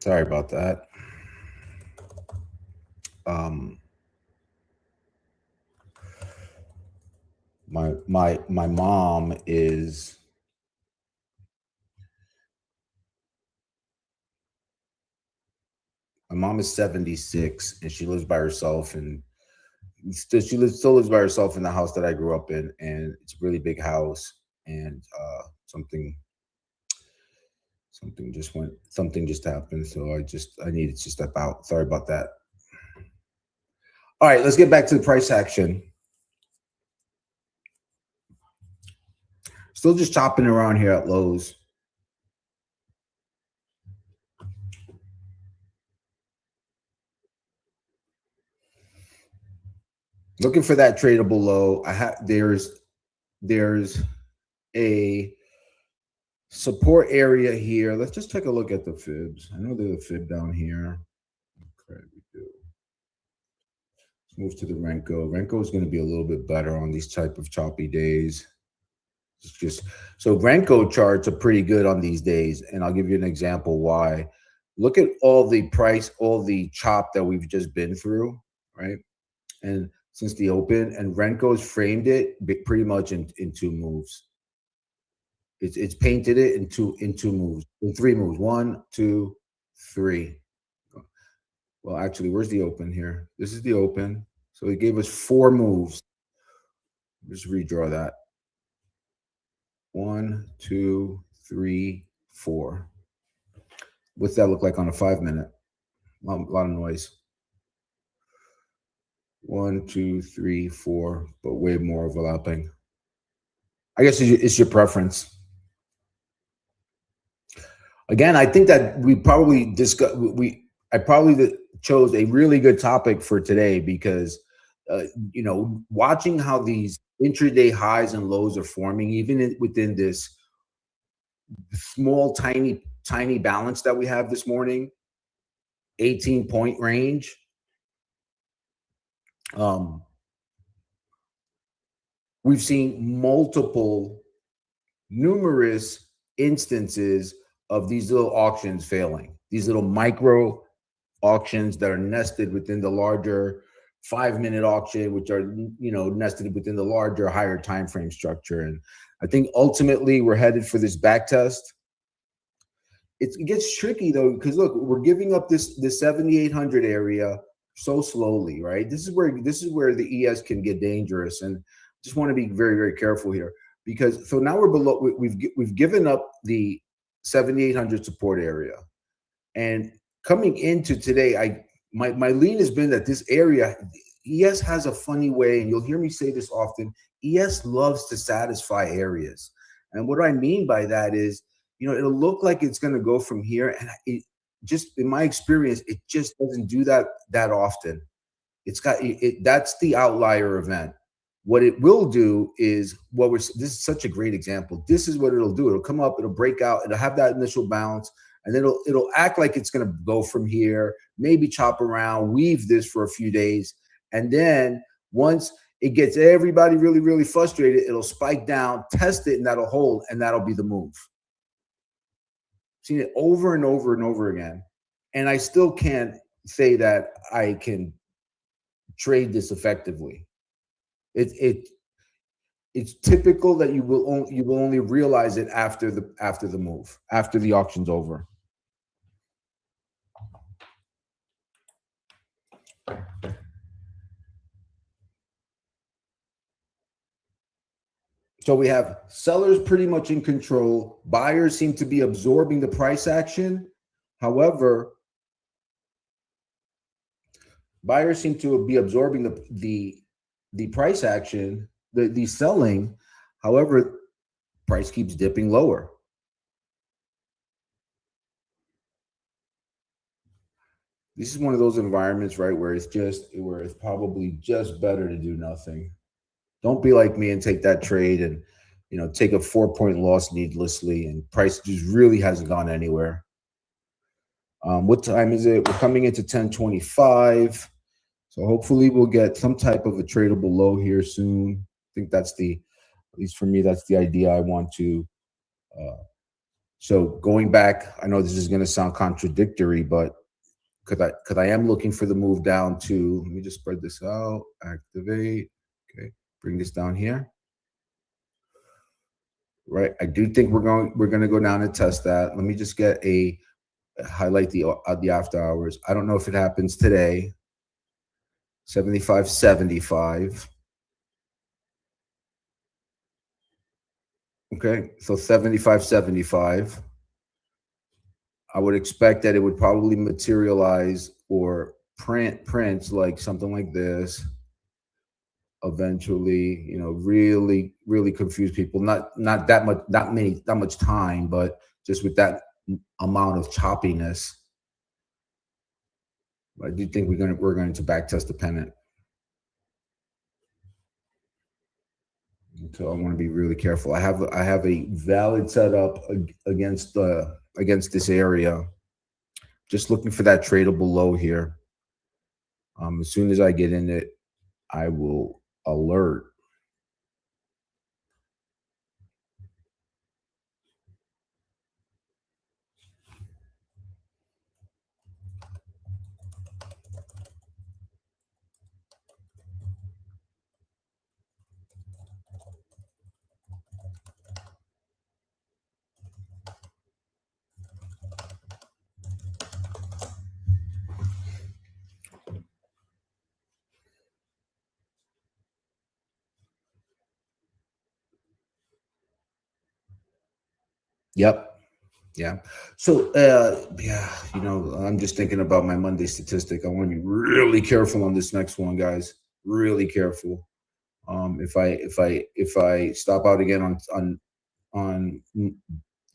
Sorry about that. Um, my mom is my mom is 76 and she lives by herself, and still lives by herself in the house that I grew up in, and it's a really big house. And something just happened, so I needed to step out. Sorry about that. All right, let's get back to the price action. Still just chopping around here at lows. Looking for that tradable low. There's a support area here. Let's just take a look at the fibs. I know there's a fib down here. Okay, we do. Let's move to the Renko. Renko is going to be a little bit better on these type of choppy days. So Renko charts are pretty good on these days, and I'll give you an example why. Look at all the chop that we've just been through, right? And since the open, and Renko's framed it pretty much in two moves. It's painted it in two moves, in three moves. 1, 2, 3. Well, actually, where's the open here? This is the open. So he gave us 4 moves. Just redraw that. 1, 2, 3, 4. What's that look like on a 5-minute? A lot of noise. 1, 2, 3, 4, but way more overlapping. I guess it's your preference. Again, I think that we probably I probably chose a really good topic for today because, watching how these intraday highs and lows are forming, even within this small, tiny balance that we have this morning, 18-point range. We've seen numerous instances of these little auctions failing, these little micro auctions that are nested within the larger 5-minute auction, which are nested within the larger, higher time frame structure. And I think ultimately we're headed for this back test. It gets tricky though, because look, we're giving up this 7,800 area so slowly, right? This is where the ES can get dangerous, and just want to be very, very careful here, because so now we're below. We've given up the 7,800 support area, and coming into today, my lean has been that this area, ES has a funny way, and you'll hear me say this often. ES loves to satisfy areas, and what I mean by that is, it'll look like it's going to go from here, and it just, in my experience, it just doesn't do that often. That's the outlier event. What it will do is this is such a great example. This is what it'll do. It'll come up, it'll break out, it'll have that initial bounce, and then it'll act like it's going to go from here, maybe chop around, weave this for a few days, and then once it gets everybody really, really frustrated, it'll spike down, test it, and that'll hold, and that'll be the move. Seen it over and over and over again, and I still can't say that I can trade this effectively. It's typical that you will only realize it after the move, after the auction's over. So we have sellers pretty much in control. Buyers seem to be absorbing the price action. However, buyers seem to be absorbing the price action, the selling. However, price keeps dipping lower. This is one of those environments, right, where it's probably just better to do nothing. Don't be like me and take that trade and take a 4-point loss needlessly, and price just really hasn't gone anywhere. What time is it? We're coming into 10:25. So hopefully we'll get some type of a tradable low here soon. I think at least for me, that's the idea I want to So going back, I know this is going to sound contradictory, but because I am looking for the move down to, let me just spread this out, activate, okay, bring this down here, right? I do think we're going to go down and test that. Let me just get a highlight the after hours. I don't know if it happens today. 75.75. Okay, so 75.75. I would expect that it would probably materialize or print like something like this eventually, really confuse people. Not that much, that much time, but just with that amount of choppiness. I do think we're going to back test the pennant. So I want to be really careful. I have a valid setup against this area. Just looking for that tradable low here. As soon as I get in it, I will alert. Yep. Yeah. So, yeah, I'm just thinking about my Monday statistic. I want to be really careful on this next one, guys. Really careful. If I stop out again on in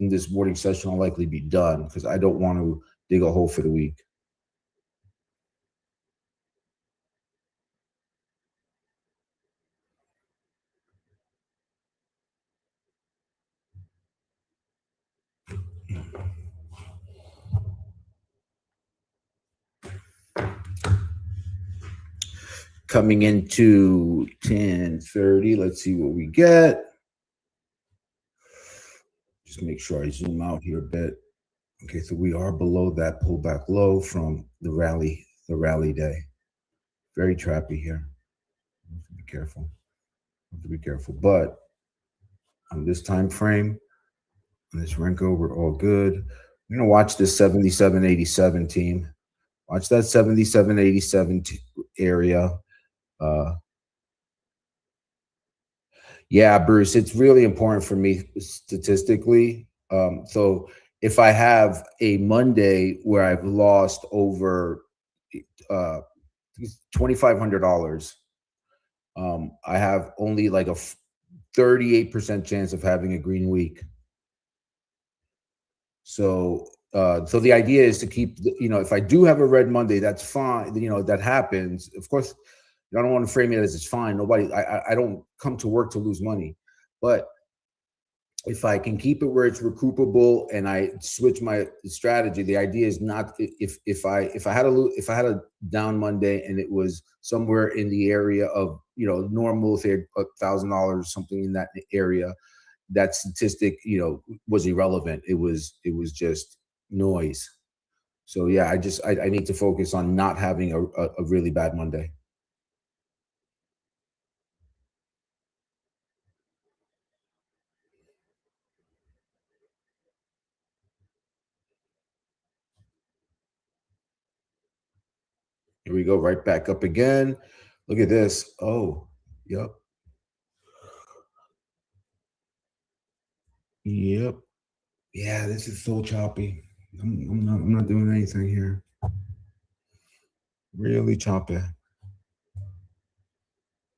this morning session, I'll likely be done because I don't want to dig a hole for the week. Coming into 10:30, let's see what we get. Just make sure I zoom out here a bit. Okay, so we are below that pullback low from the rally day. Very trappy here. Have to be careful. Have to be careful. But on this time frame, on this Renko, we're all good. I'm gonna watch this 77.87 team. Watch that 77.87 area. Yeah, Bruce, it's really important for me statistically. So if I have a Monday where I've lost over $2,500, I have only like a 38% chance of having a green week. So the idea is to keep, if I do have a red Monday, that's fine. That happens. Of course, I don't want to frame it as it's fine. I don't come to work to lose money, but if I can keep it where it's recoupable and I switch my strategy, the idea is not if I had a down Monday and it was somewhere in the area of normal, say $1,000, something in that area, that statistic was irrelevant. It was just noise. So yeah, I need to focus on not having a really bad Monday. Here we go, right back up again. Look at this. Oh, yep. Yep. Yeah, this is so choppy. I'm not doing anything here. Really choppy.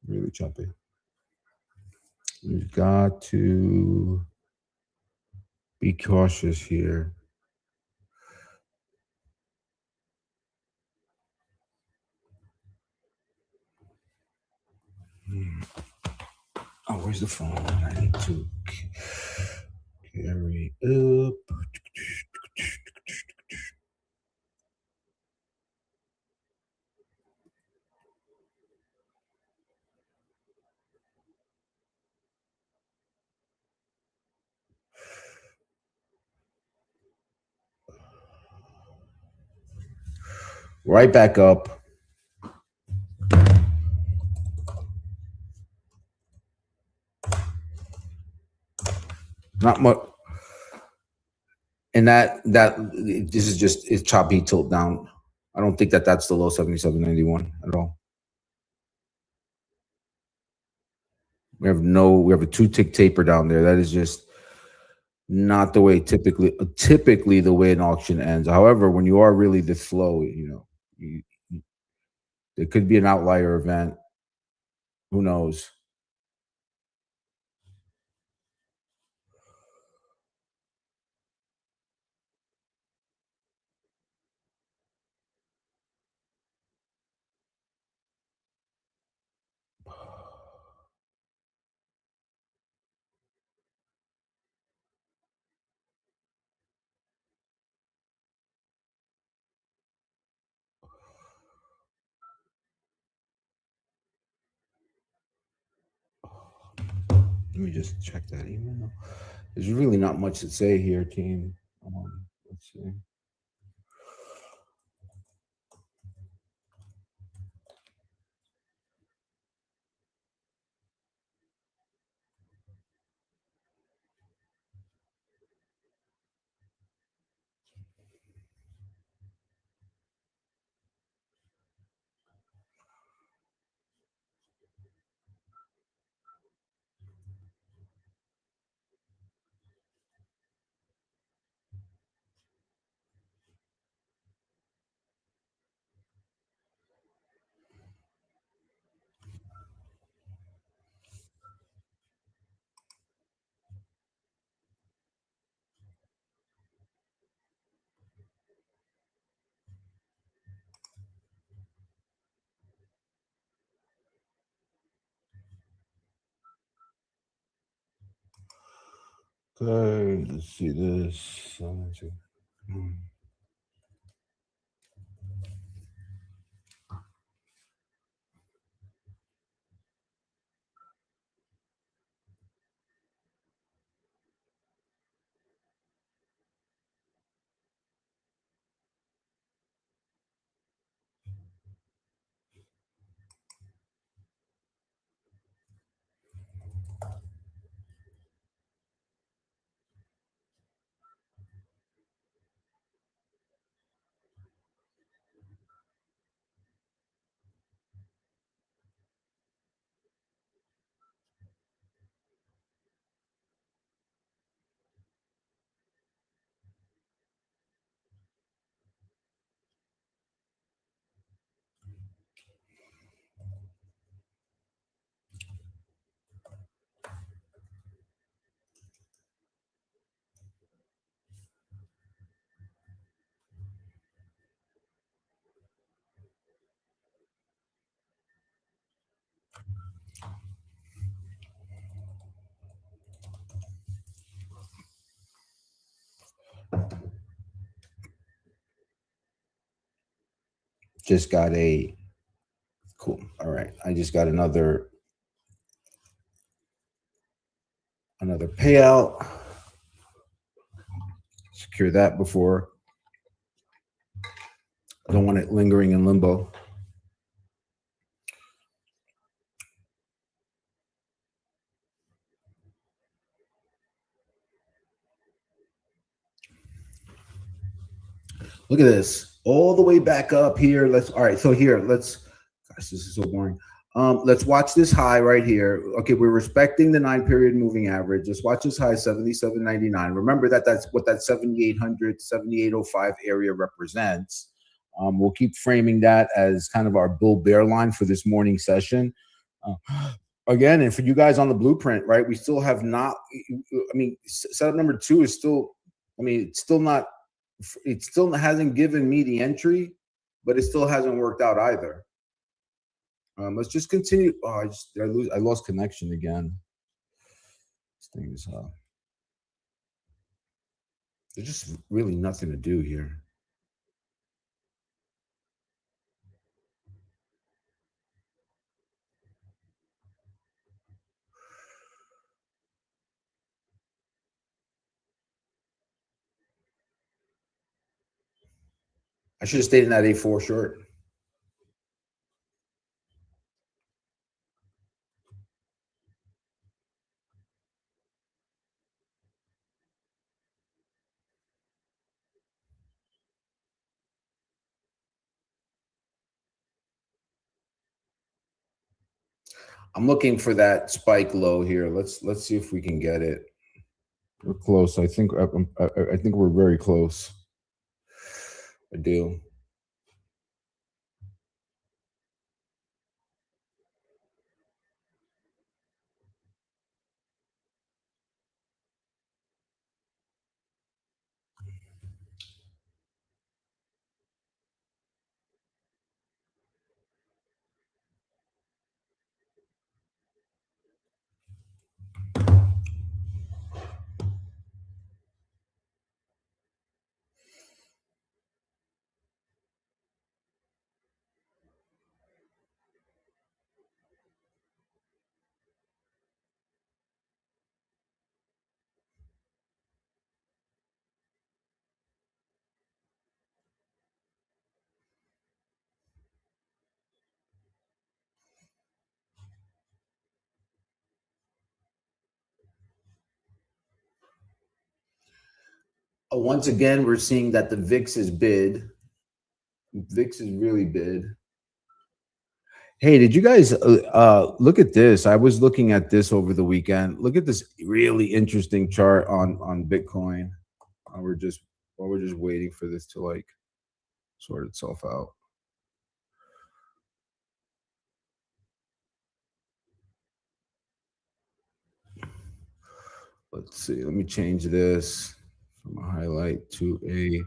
Really choppy. We've got to be cautious here. Oh, where's the phone? I need to carry up. right back up. Not much. And this is just it's choppy tilt down. I don't think that's the low 77.91 at all. We have a 2-tick taper down there. That is just not the way typically the way an auction ends. However, when you are really this slow, you, there could be an outlier event. Who knows? Let me just check that email. There's really not much to say here, team. Let's see. Okay, let's see this. Just got a cool. All right, I just got another payout. Secure that before. I don't want it lingering in limbo. Look at this. All the way back up here. All right, so here, gosh, this is so boring. Let's watch this high right here. Okay, we're respecting the 9-period moving average. Let's watch this high, 77.99. Remember that's what that 7,800, 7,805 area represents. We'll keep framing that as kind of our bull bear line for this morning session. Again, and for you guys on the blueprint, right? We still have not, I mean, setup number 2 is still, it's still hasn't given me the entry, but it still hasn't worked out either. Let's just continue. Oh, I lost connection again. This thing is there's just really nothing to do here. I should have stayed in that A4 short. I'm looking for that spike low here. Let's see if we can get it. We're close. I think I think we're very close. I do. Once again, we're seeing that the VIX is bid. VIX is really bid. Hey, did you guys look at this? I was looking at this over the weekend. Look at this really interesting chart on Bitcoin. We're just waiting for this to like sort itself out. Let's see. Let me change this from a highlight to a.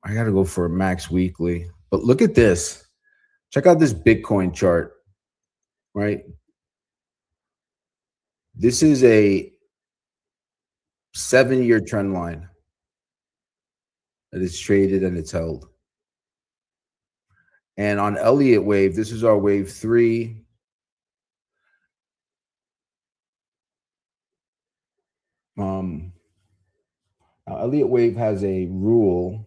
I got to go for a max weekly. But look at this. Check out this Bitcoin chart, right? This is a 7-year trend line that is traded and it's held. And on Elliott wave, this is our wave 3. Elliott wave has a rule.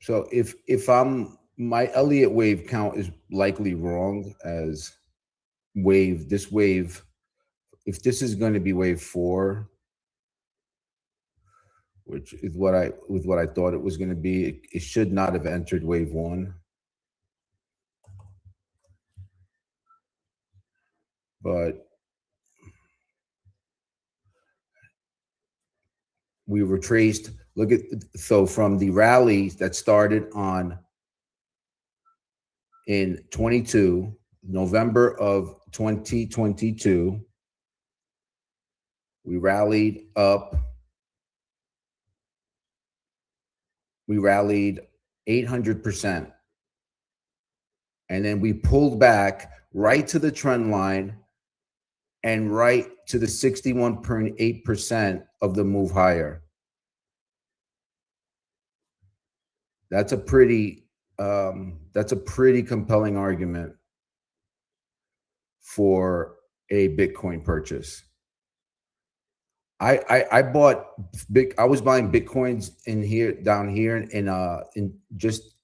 So if I'm my Elliott wave count is likely wrong as this wave, if this is going to be wave 4, which is what I thought it was going to be, it should not have entered wave 1. But we retraced. Look at, so from the rally that started in November of 2022, we rallied up. We rallied 800%. And then we pulled back right to the trend line and right to the 61.8% of the move higher. That's a pretty compelling argument for a Bitcoin purchase. I was buying Bitcoins down here in just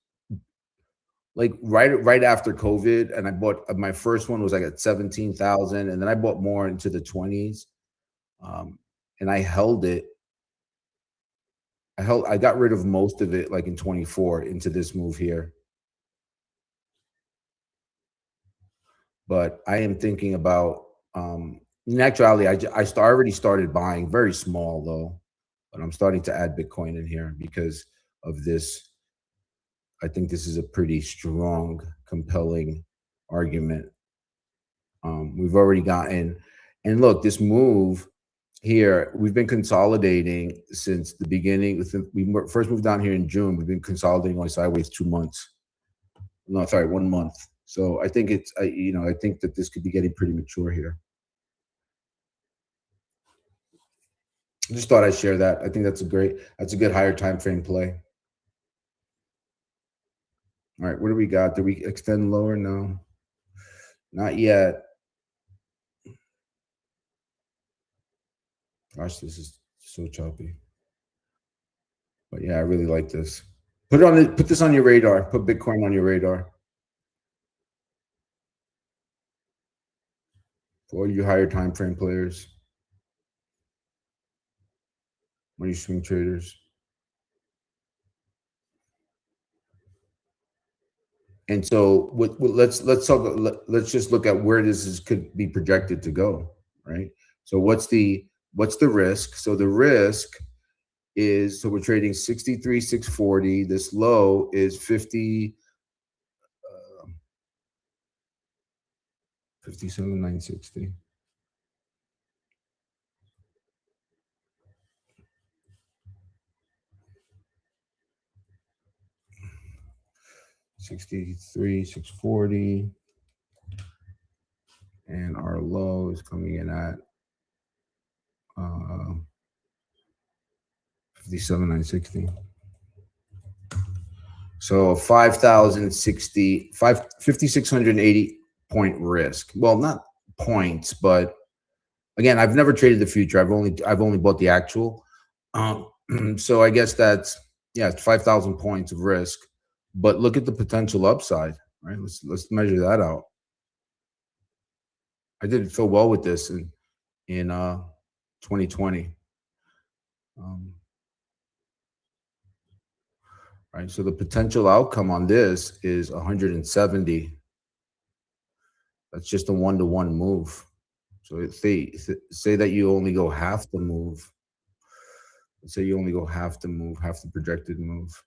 like right after COVID, and I bought my first one was like at 17,000, and then I bought more into the 20s, and I held it. I got rid of most of it like in 24 into this move here. But I am thinking about in actuality, I already started buying, very small though, but I'm starting to add Bitcoin in here because of this. I think this is a pretty strong, compelling argument. We've already gotten, and look, this move here, we've been consolidating since the beginning. We first moved down here in June. We've been consolidating only sideways 2 months. No, sorry, 1 month. So I think I think that this could be getting pretty mature here. I just thought I'd share that. I think that's a good higher time frame play. All right, what do we got? Did we extend lower? No, not yet. Gosh, this is so choppy. But yeah, I really like this. Put this on your radar. Put Bitcoin on your radar. For all you higher time frame players, money swing traders. And so let's talk. Let's just look at where could be projected to go, right? So what's the risk? So the risk is, so we're trading 63,640. This low is 57,960. 63,640, and our low is coming in at 57,960. So 5,680 point risk. Well, not points, but again, I've never traded the future. I've only bought the actual. So I guess that's, yeah, it's 5,000 points of risk. But look at the potential upside, right? Let's measure that out. I did so well with this in 2020. Right, so the potential outcome on this is 170. That's just a 1-to-1 move. So say that you only go half the move. Let's say you only go half the move, half the projected move.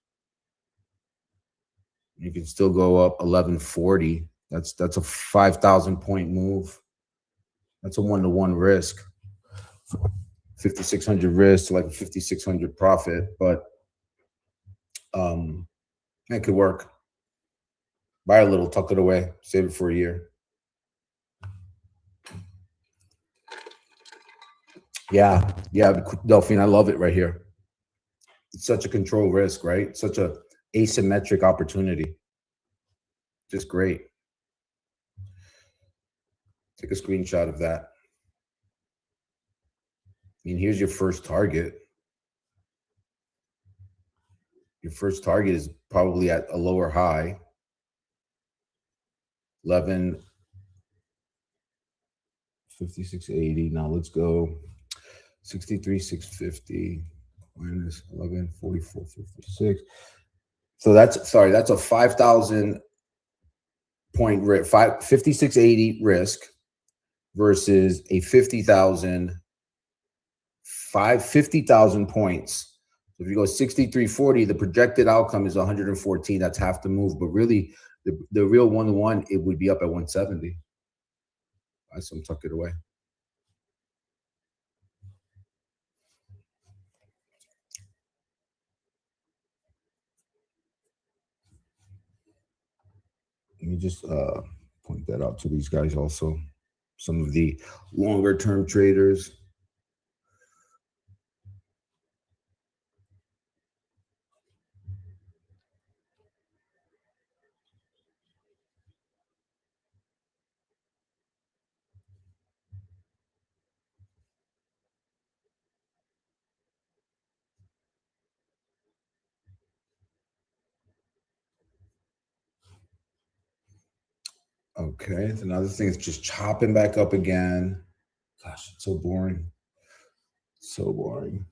You can still go up 1140. That's a 5,000 point move. That's a 1-to-1 risk. 5,600 risk to like a 5,600 profit, but it could work. Buy a little, tuck it away, save it for a year. Yeah, Delphine, I love it right here. It's such a control risk, right? Such a asymmetric opportunity. Just great. Take a screenshot of that. I mean, here's your first target. Your first target is probably at a lower high. 1156.80. Now let's go 63,650 minus 1144.56. So that's a 5,000 point risk, 5680 risk versus a 50,000 points. So if you go 6340, the projected outcome is 114. That's half the move, but really the real 1-to-1, it would be up at 170. I some tuck it away. Let me just point that out to these guys also. Some of the longer term traders. Okay, another thing is just chopping back up again. Gosh, it's so boring. So boring.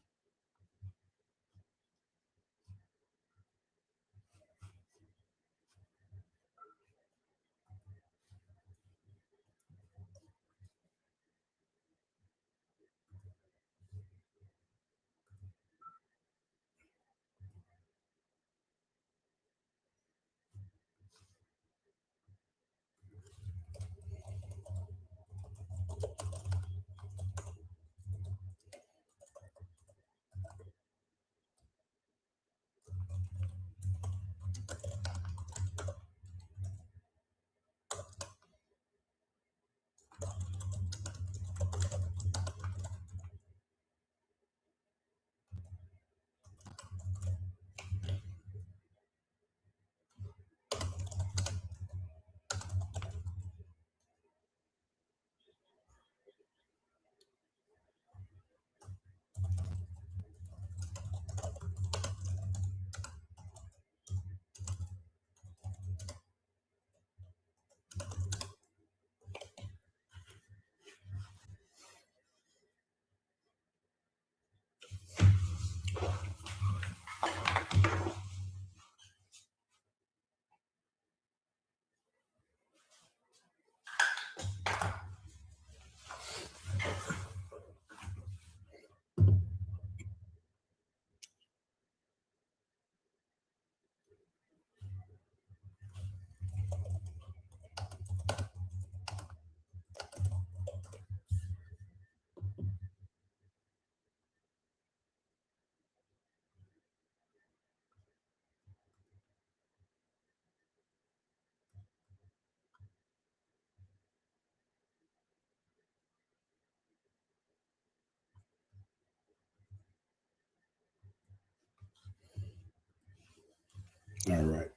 All right.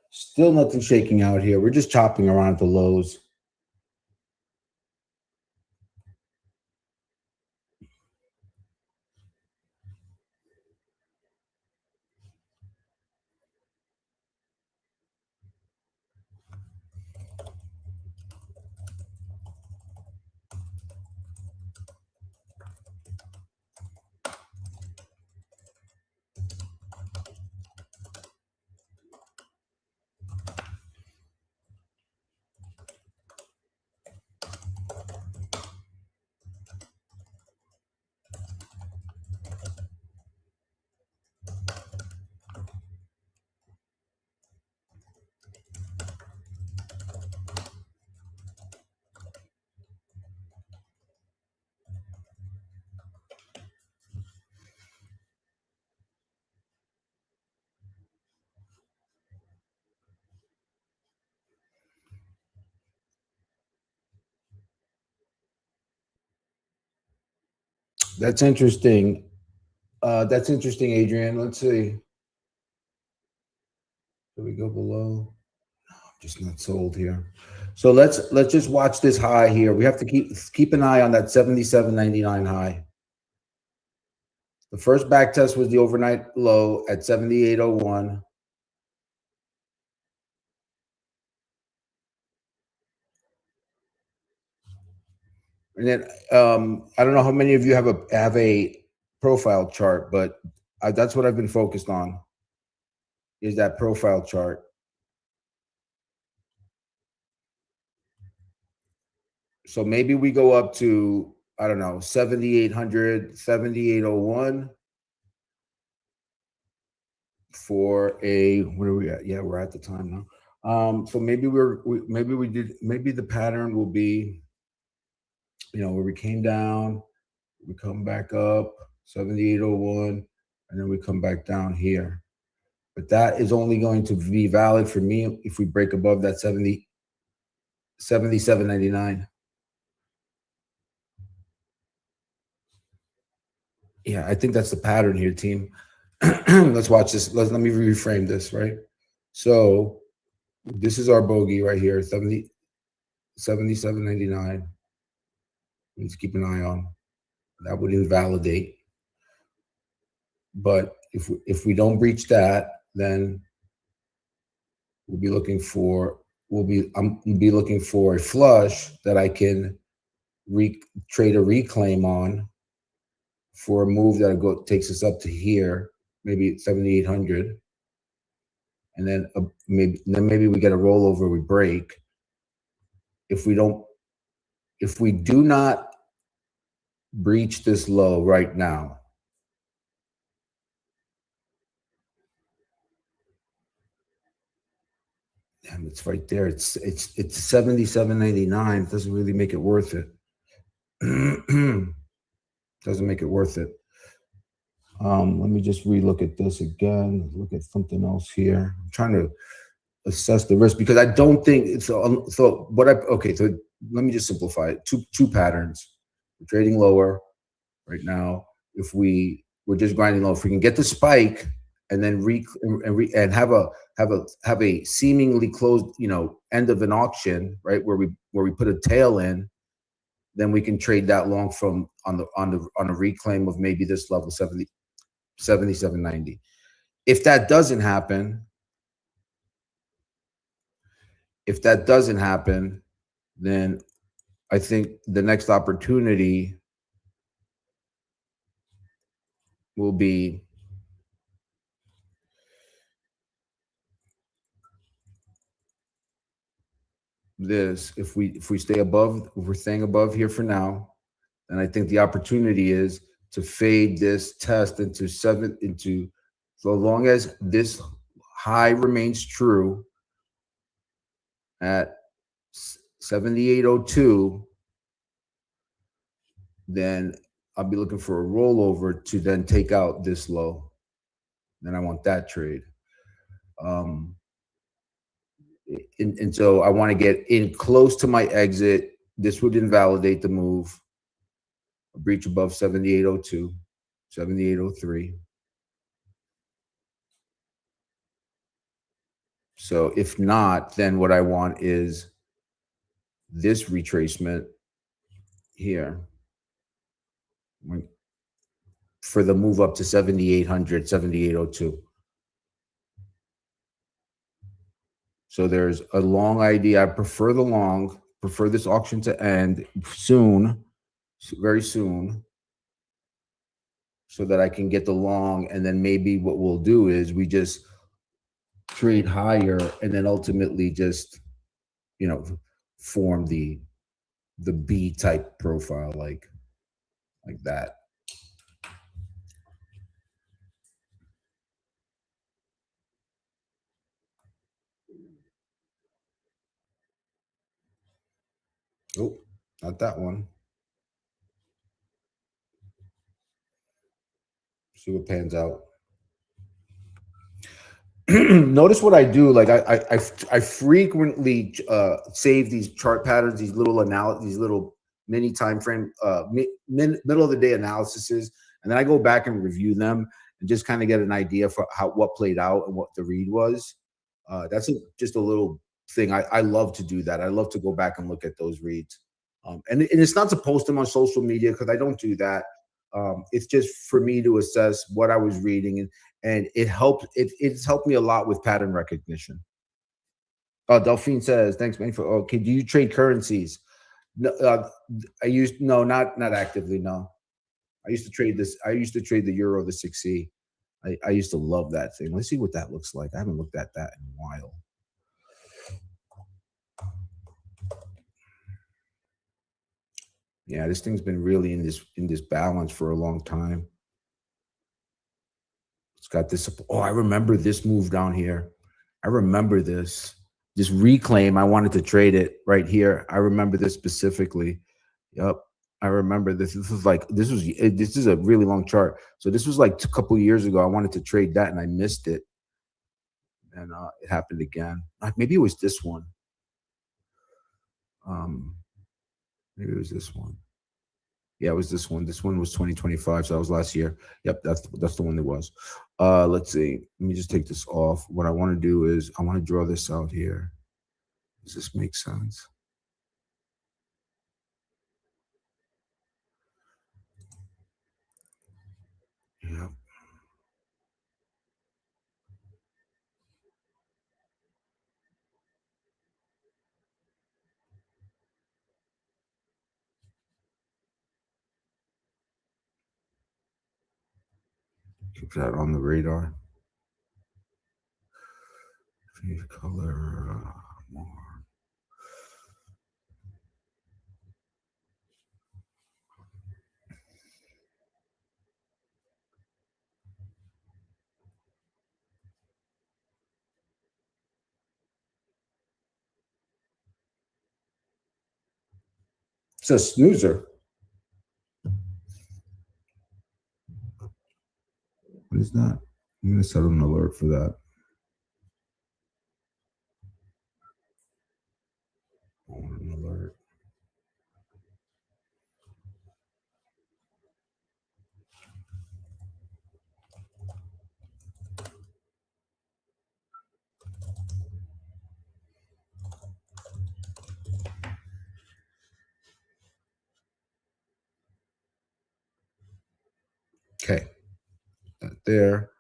Still nothing shaking out here. We're just chopping around at the lows. That's interesting. That's interesting, Adrian. Let's see. Do we go below? Just not sold here. So let's just watch this high here. We have to keep an eye on that 77.99 high. The first back test was the overnight low at 78.01. And then I don't know how many of you have a profile chart, but that's what I've been focused on, is that profile chart. So maybe we go up to, I don't know, 7,800, 78.01 for a, where are we at? Yeah, we're at the time now. So maybe maybe the pattern will be, where we came down, we come back up, 78.01, and then we come back down here. But that is only going to be valid for me if we break above that 77.99. Yeah, I think that's the pattern here, team. Let's watch this. Let me reframe this, right? So this is our bogey right here, 77.99. Let's keep an eye on. That would invalidate. But if we don't breach that, then we'll be looking for a flush that I can trade a reclaim on for a move that takes us up to here, maybe 7,800, and then maybe we get a rollover, we break. If we do not breach this low right now, damn, it's right there. It's 77.99. It doesn't really make it worth it. Doesn't make it worth it. Let me just relook at this again. Look at something else here. I'm trying to assess the risk because I don't think it's so. So let me just simplify it. Two patterns. We're trading lower right now. If we're just grinding low, if we can get the spike and then have a seemingly closed, end of an auction, right, where we put a tail in, then we can trade that long from on a reclaim of maybe this level 77.90. If that doesn't happen, then I think the next opportunity will be this. If we're staying above here for now, then I think the opportunity is to fade this test into so long as this high remains true at 78.02, then I'll be looking for a rollover to then take out this low. Then I want that trade. And so I want to get in close to my exit. This would invalidate the move. A breach above 78.02, 78.03. So if not, then what I want is this retracement here for the move up to 7,800, 7,802. So there's a long idea. I prefer the long, prefer this auction to end soon, very soon, so that I can get the long. And then maybe what we'll do is we just trade higher and then ultimately just, form the B type profile like that. Oh, not that one. See what pans out. Notice what I do. Like I frequently save these chart patterns, these little mini time frame, middle of the day analyses, and then I go back and review them and just kind of get an idea for what played out and what the read was. That's just a little thing. I love to do that. I love to go back and look at those reads. And it's not to post them on social media because I don't do that. It's just for me to assess what I was reading, and it's helped me a lot with pattern recognition. Delphine says, thanks, man. Okay, do you trade currencies? No, not actively. No, I used to trade this. I used to trade the euro, the 6E. I used to love that thing. Let's see what that looks like. I haven't looked at that in a while. Yeah, this thing's been really in this balance for a long time. It's got this. Oh, I remember this move down here. I remember this reclaim. I wanted to trade it right here. I remember this specifically. Yep, I remember this. This is a really long chart. So this was like a couple of years ago. I wanted to trade that and I missed it, and it happened again. Maybe it was this one. Maybe it was this one. Yeah, it was this one. This one was 2025, so that was last year. Yep, that's the one that was. Let's see. Let me just take this off. What I want to do is I want to draw this out here. Does this make sense? Yep. Keep that on the radar. Color more. It's a snoozer. What is that? I'm going to set an alert for that. I want an alert. Okay, that there.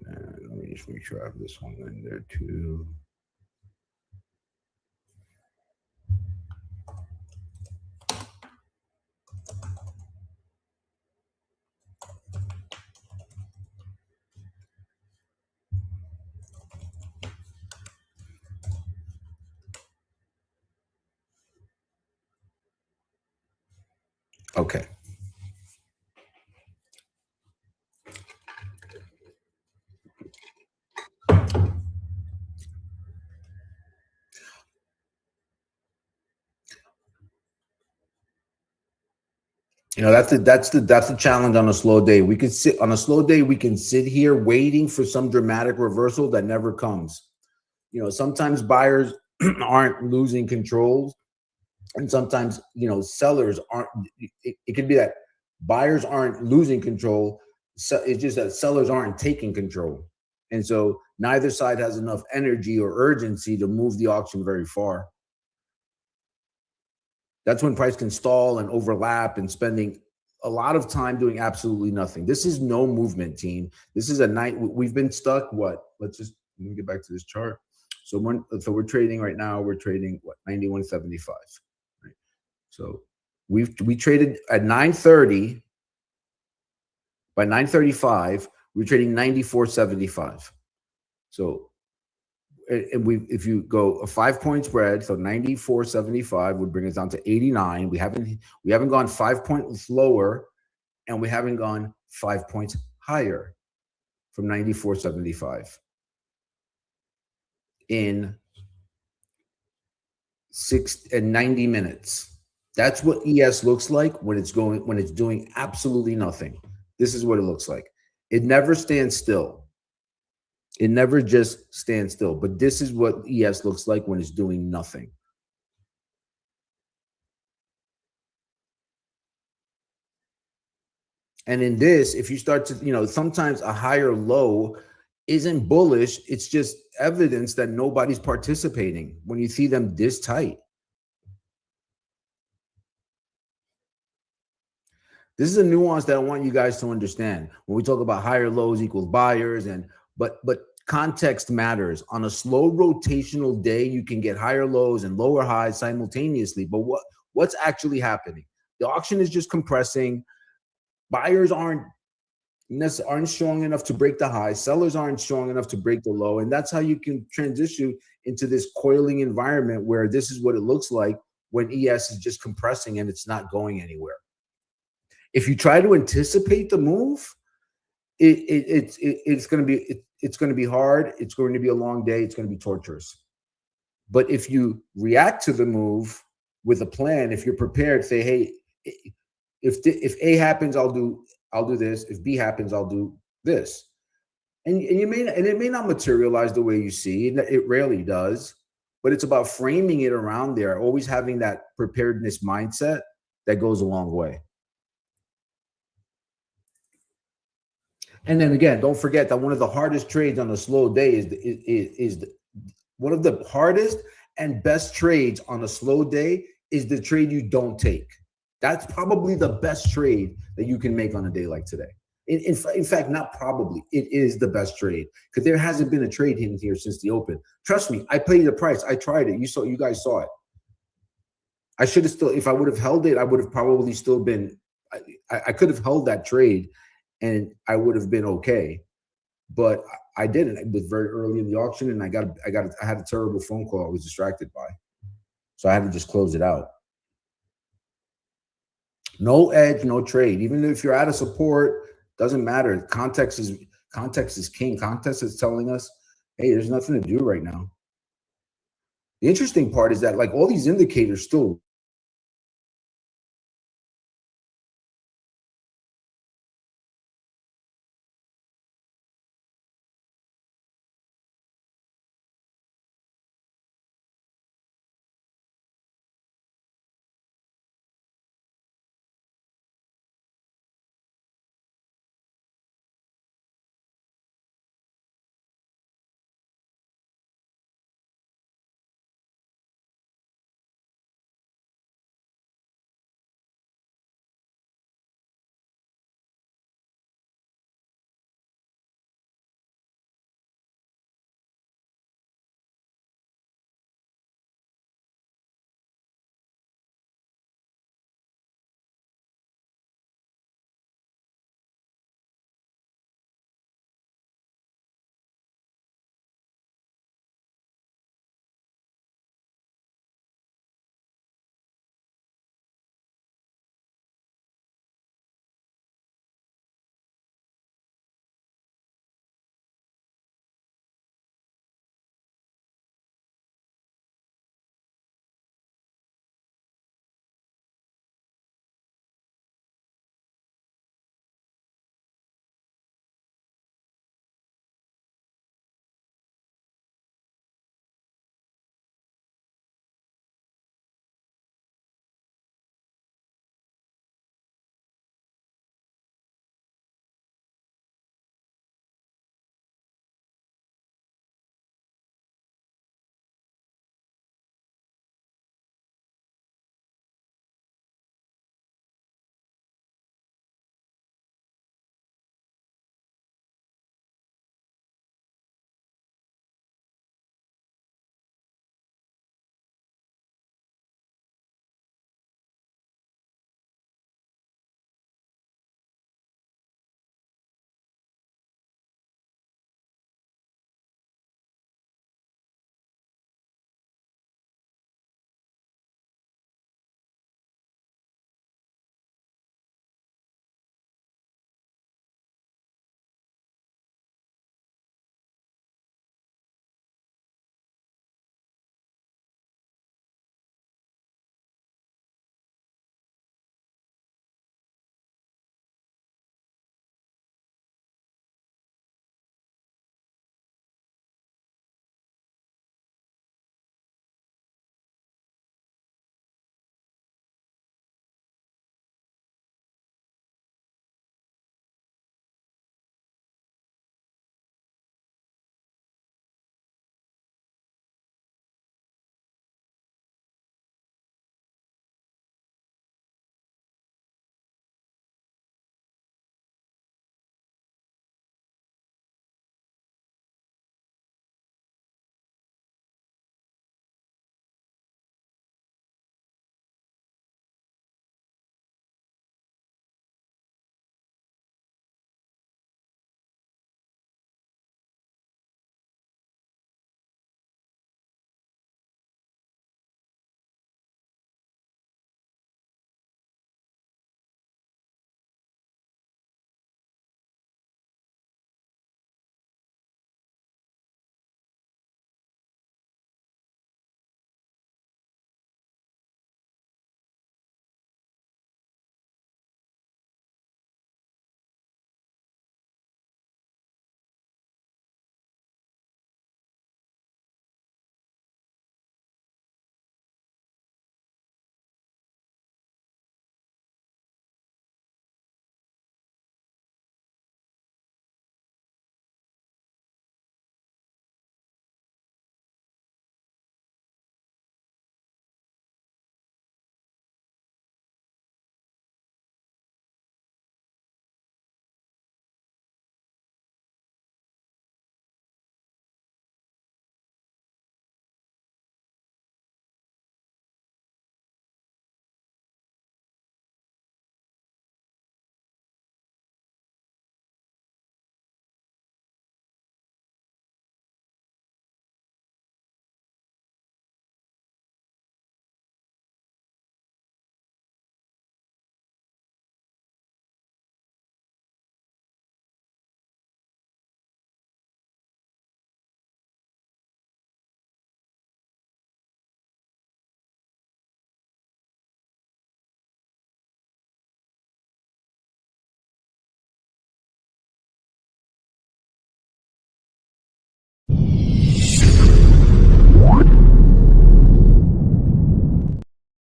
And let me just make sure I have this one in there too. Okay. That's the challenge on a slow day. We could sit on a slow day. We can sit here waiting for some dramatic reversal that never comes. Sometimes buyers aren't losing control, and sometimes sellers aren't. It could be that buyers aren't losing control. So it's just that sellers aren't taking control, and so Neither side has enough energy or urgency to move the auction very far. That's when price can stall and overlap and spending a lot of time doing absolutely nothing. This is no movement, team. This is a night we've been stuck. What? Let me get back to this chart. So we're trading right now. We're trading what? 91.75. Right. So we traded at 9:30. By 9:35, we're trading 94.75. So and if you go a 5-point spread, so 94.75 would bring us down to 89. We haven't gone 5 points lower, and we haven't gone 5 points higher from 94.75 in 90 minutes. That's what ES looks like when it's doing absolutely nothing. This is what it looks like. It never stands still. It never just stands still, but this is what ES looks like when it's doing nothing. And in this, if you start to, sometimes a higher low isn't bullish. It's just evidence that nobody's participating when you see them this tight. This is a nuance that I want you guys to understand. When we talk about higher lows equals buyers, but context matters. On a slow rotational day, you can get higher lows and lower highs simultaneously. But what's actually happening? The auction is just compressing. Buyers aren't strong enough to break the high. Sellers aren't strong enough to break the low. And that's how you can transition into this coiling environment where this is what it looks like when ES is just compressing and it's not going anywhere. If you try to anticipate the move, it's going to be hard. It's going to be a long day. It's going to be torturous. But if you react to the move with a plan, if you're prepared, say, hey, if A happens, I'll do this. If B happens, I'll do this. And it may not materialize the way you see. It rarely does. But it's about framing it around there, always having that preparedness mindset that goes a long way. And then again, don't forget that one of the hardest trades on a slow day is one of the hardest and best trades on a slow day is the trade you don't take. That's probably the best trade that you can make on a day like today. In fact, not probably, it is the best trade because there hasn't been a trade in here since the open. Trust me, I paid the price. I tried it. You guys saw it. I should have still, if I would have held it, I would have probably still been, I could have held that trade and I would have been okay, but I didn't. It was very early in the auction, and I had a terrible phone call I was distracted by, so I had to just close it out. No edge, no trade. Even if you're out of support, doesn't matter. Context is king. Context is telling us, hey, there's nothing to do right now. The interesting part is that like all these indicators still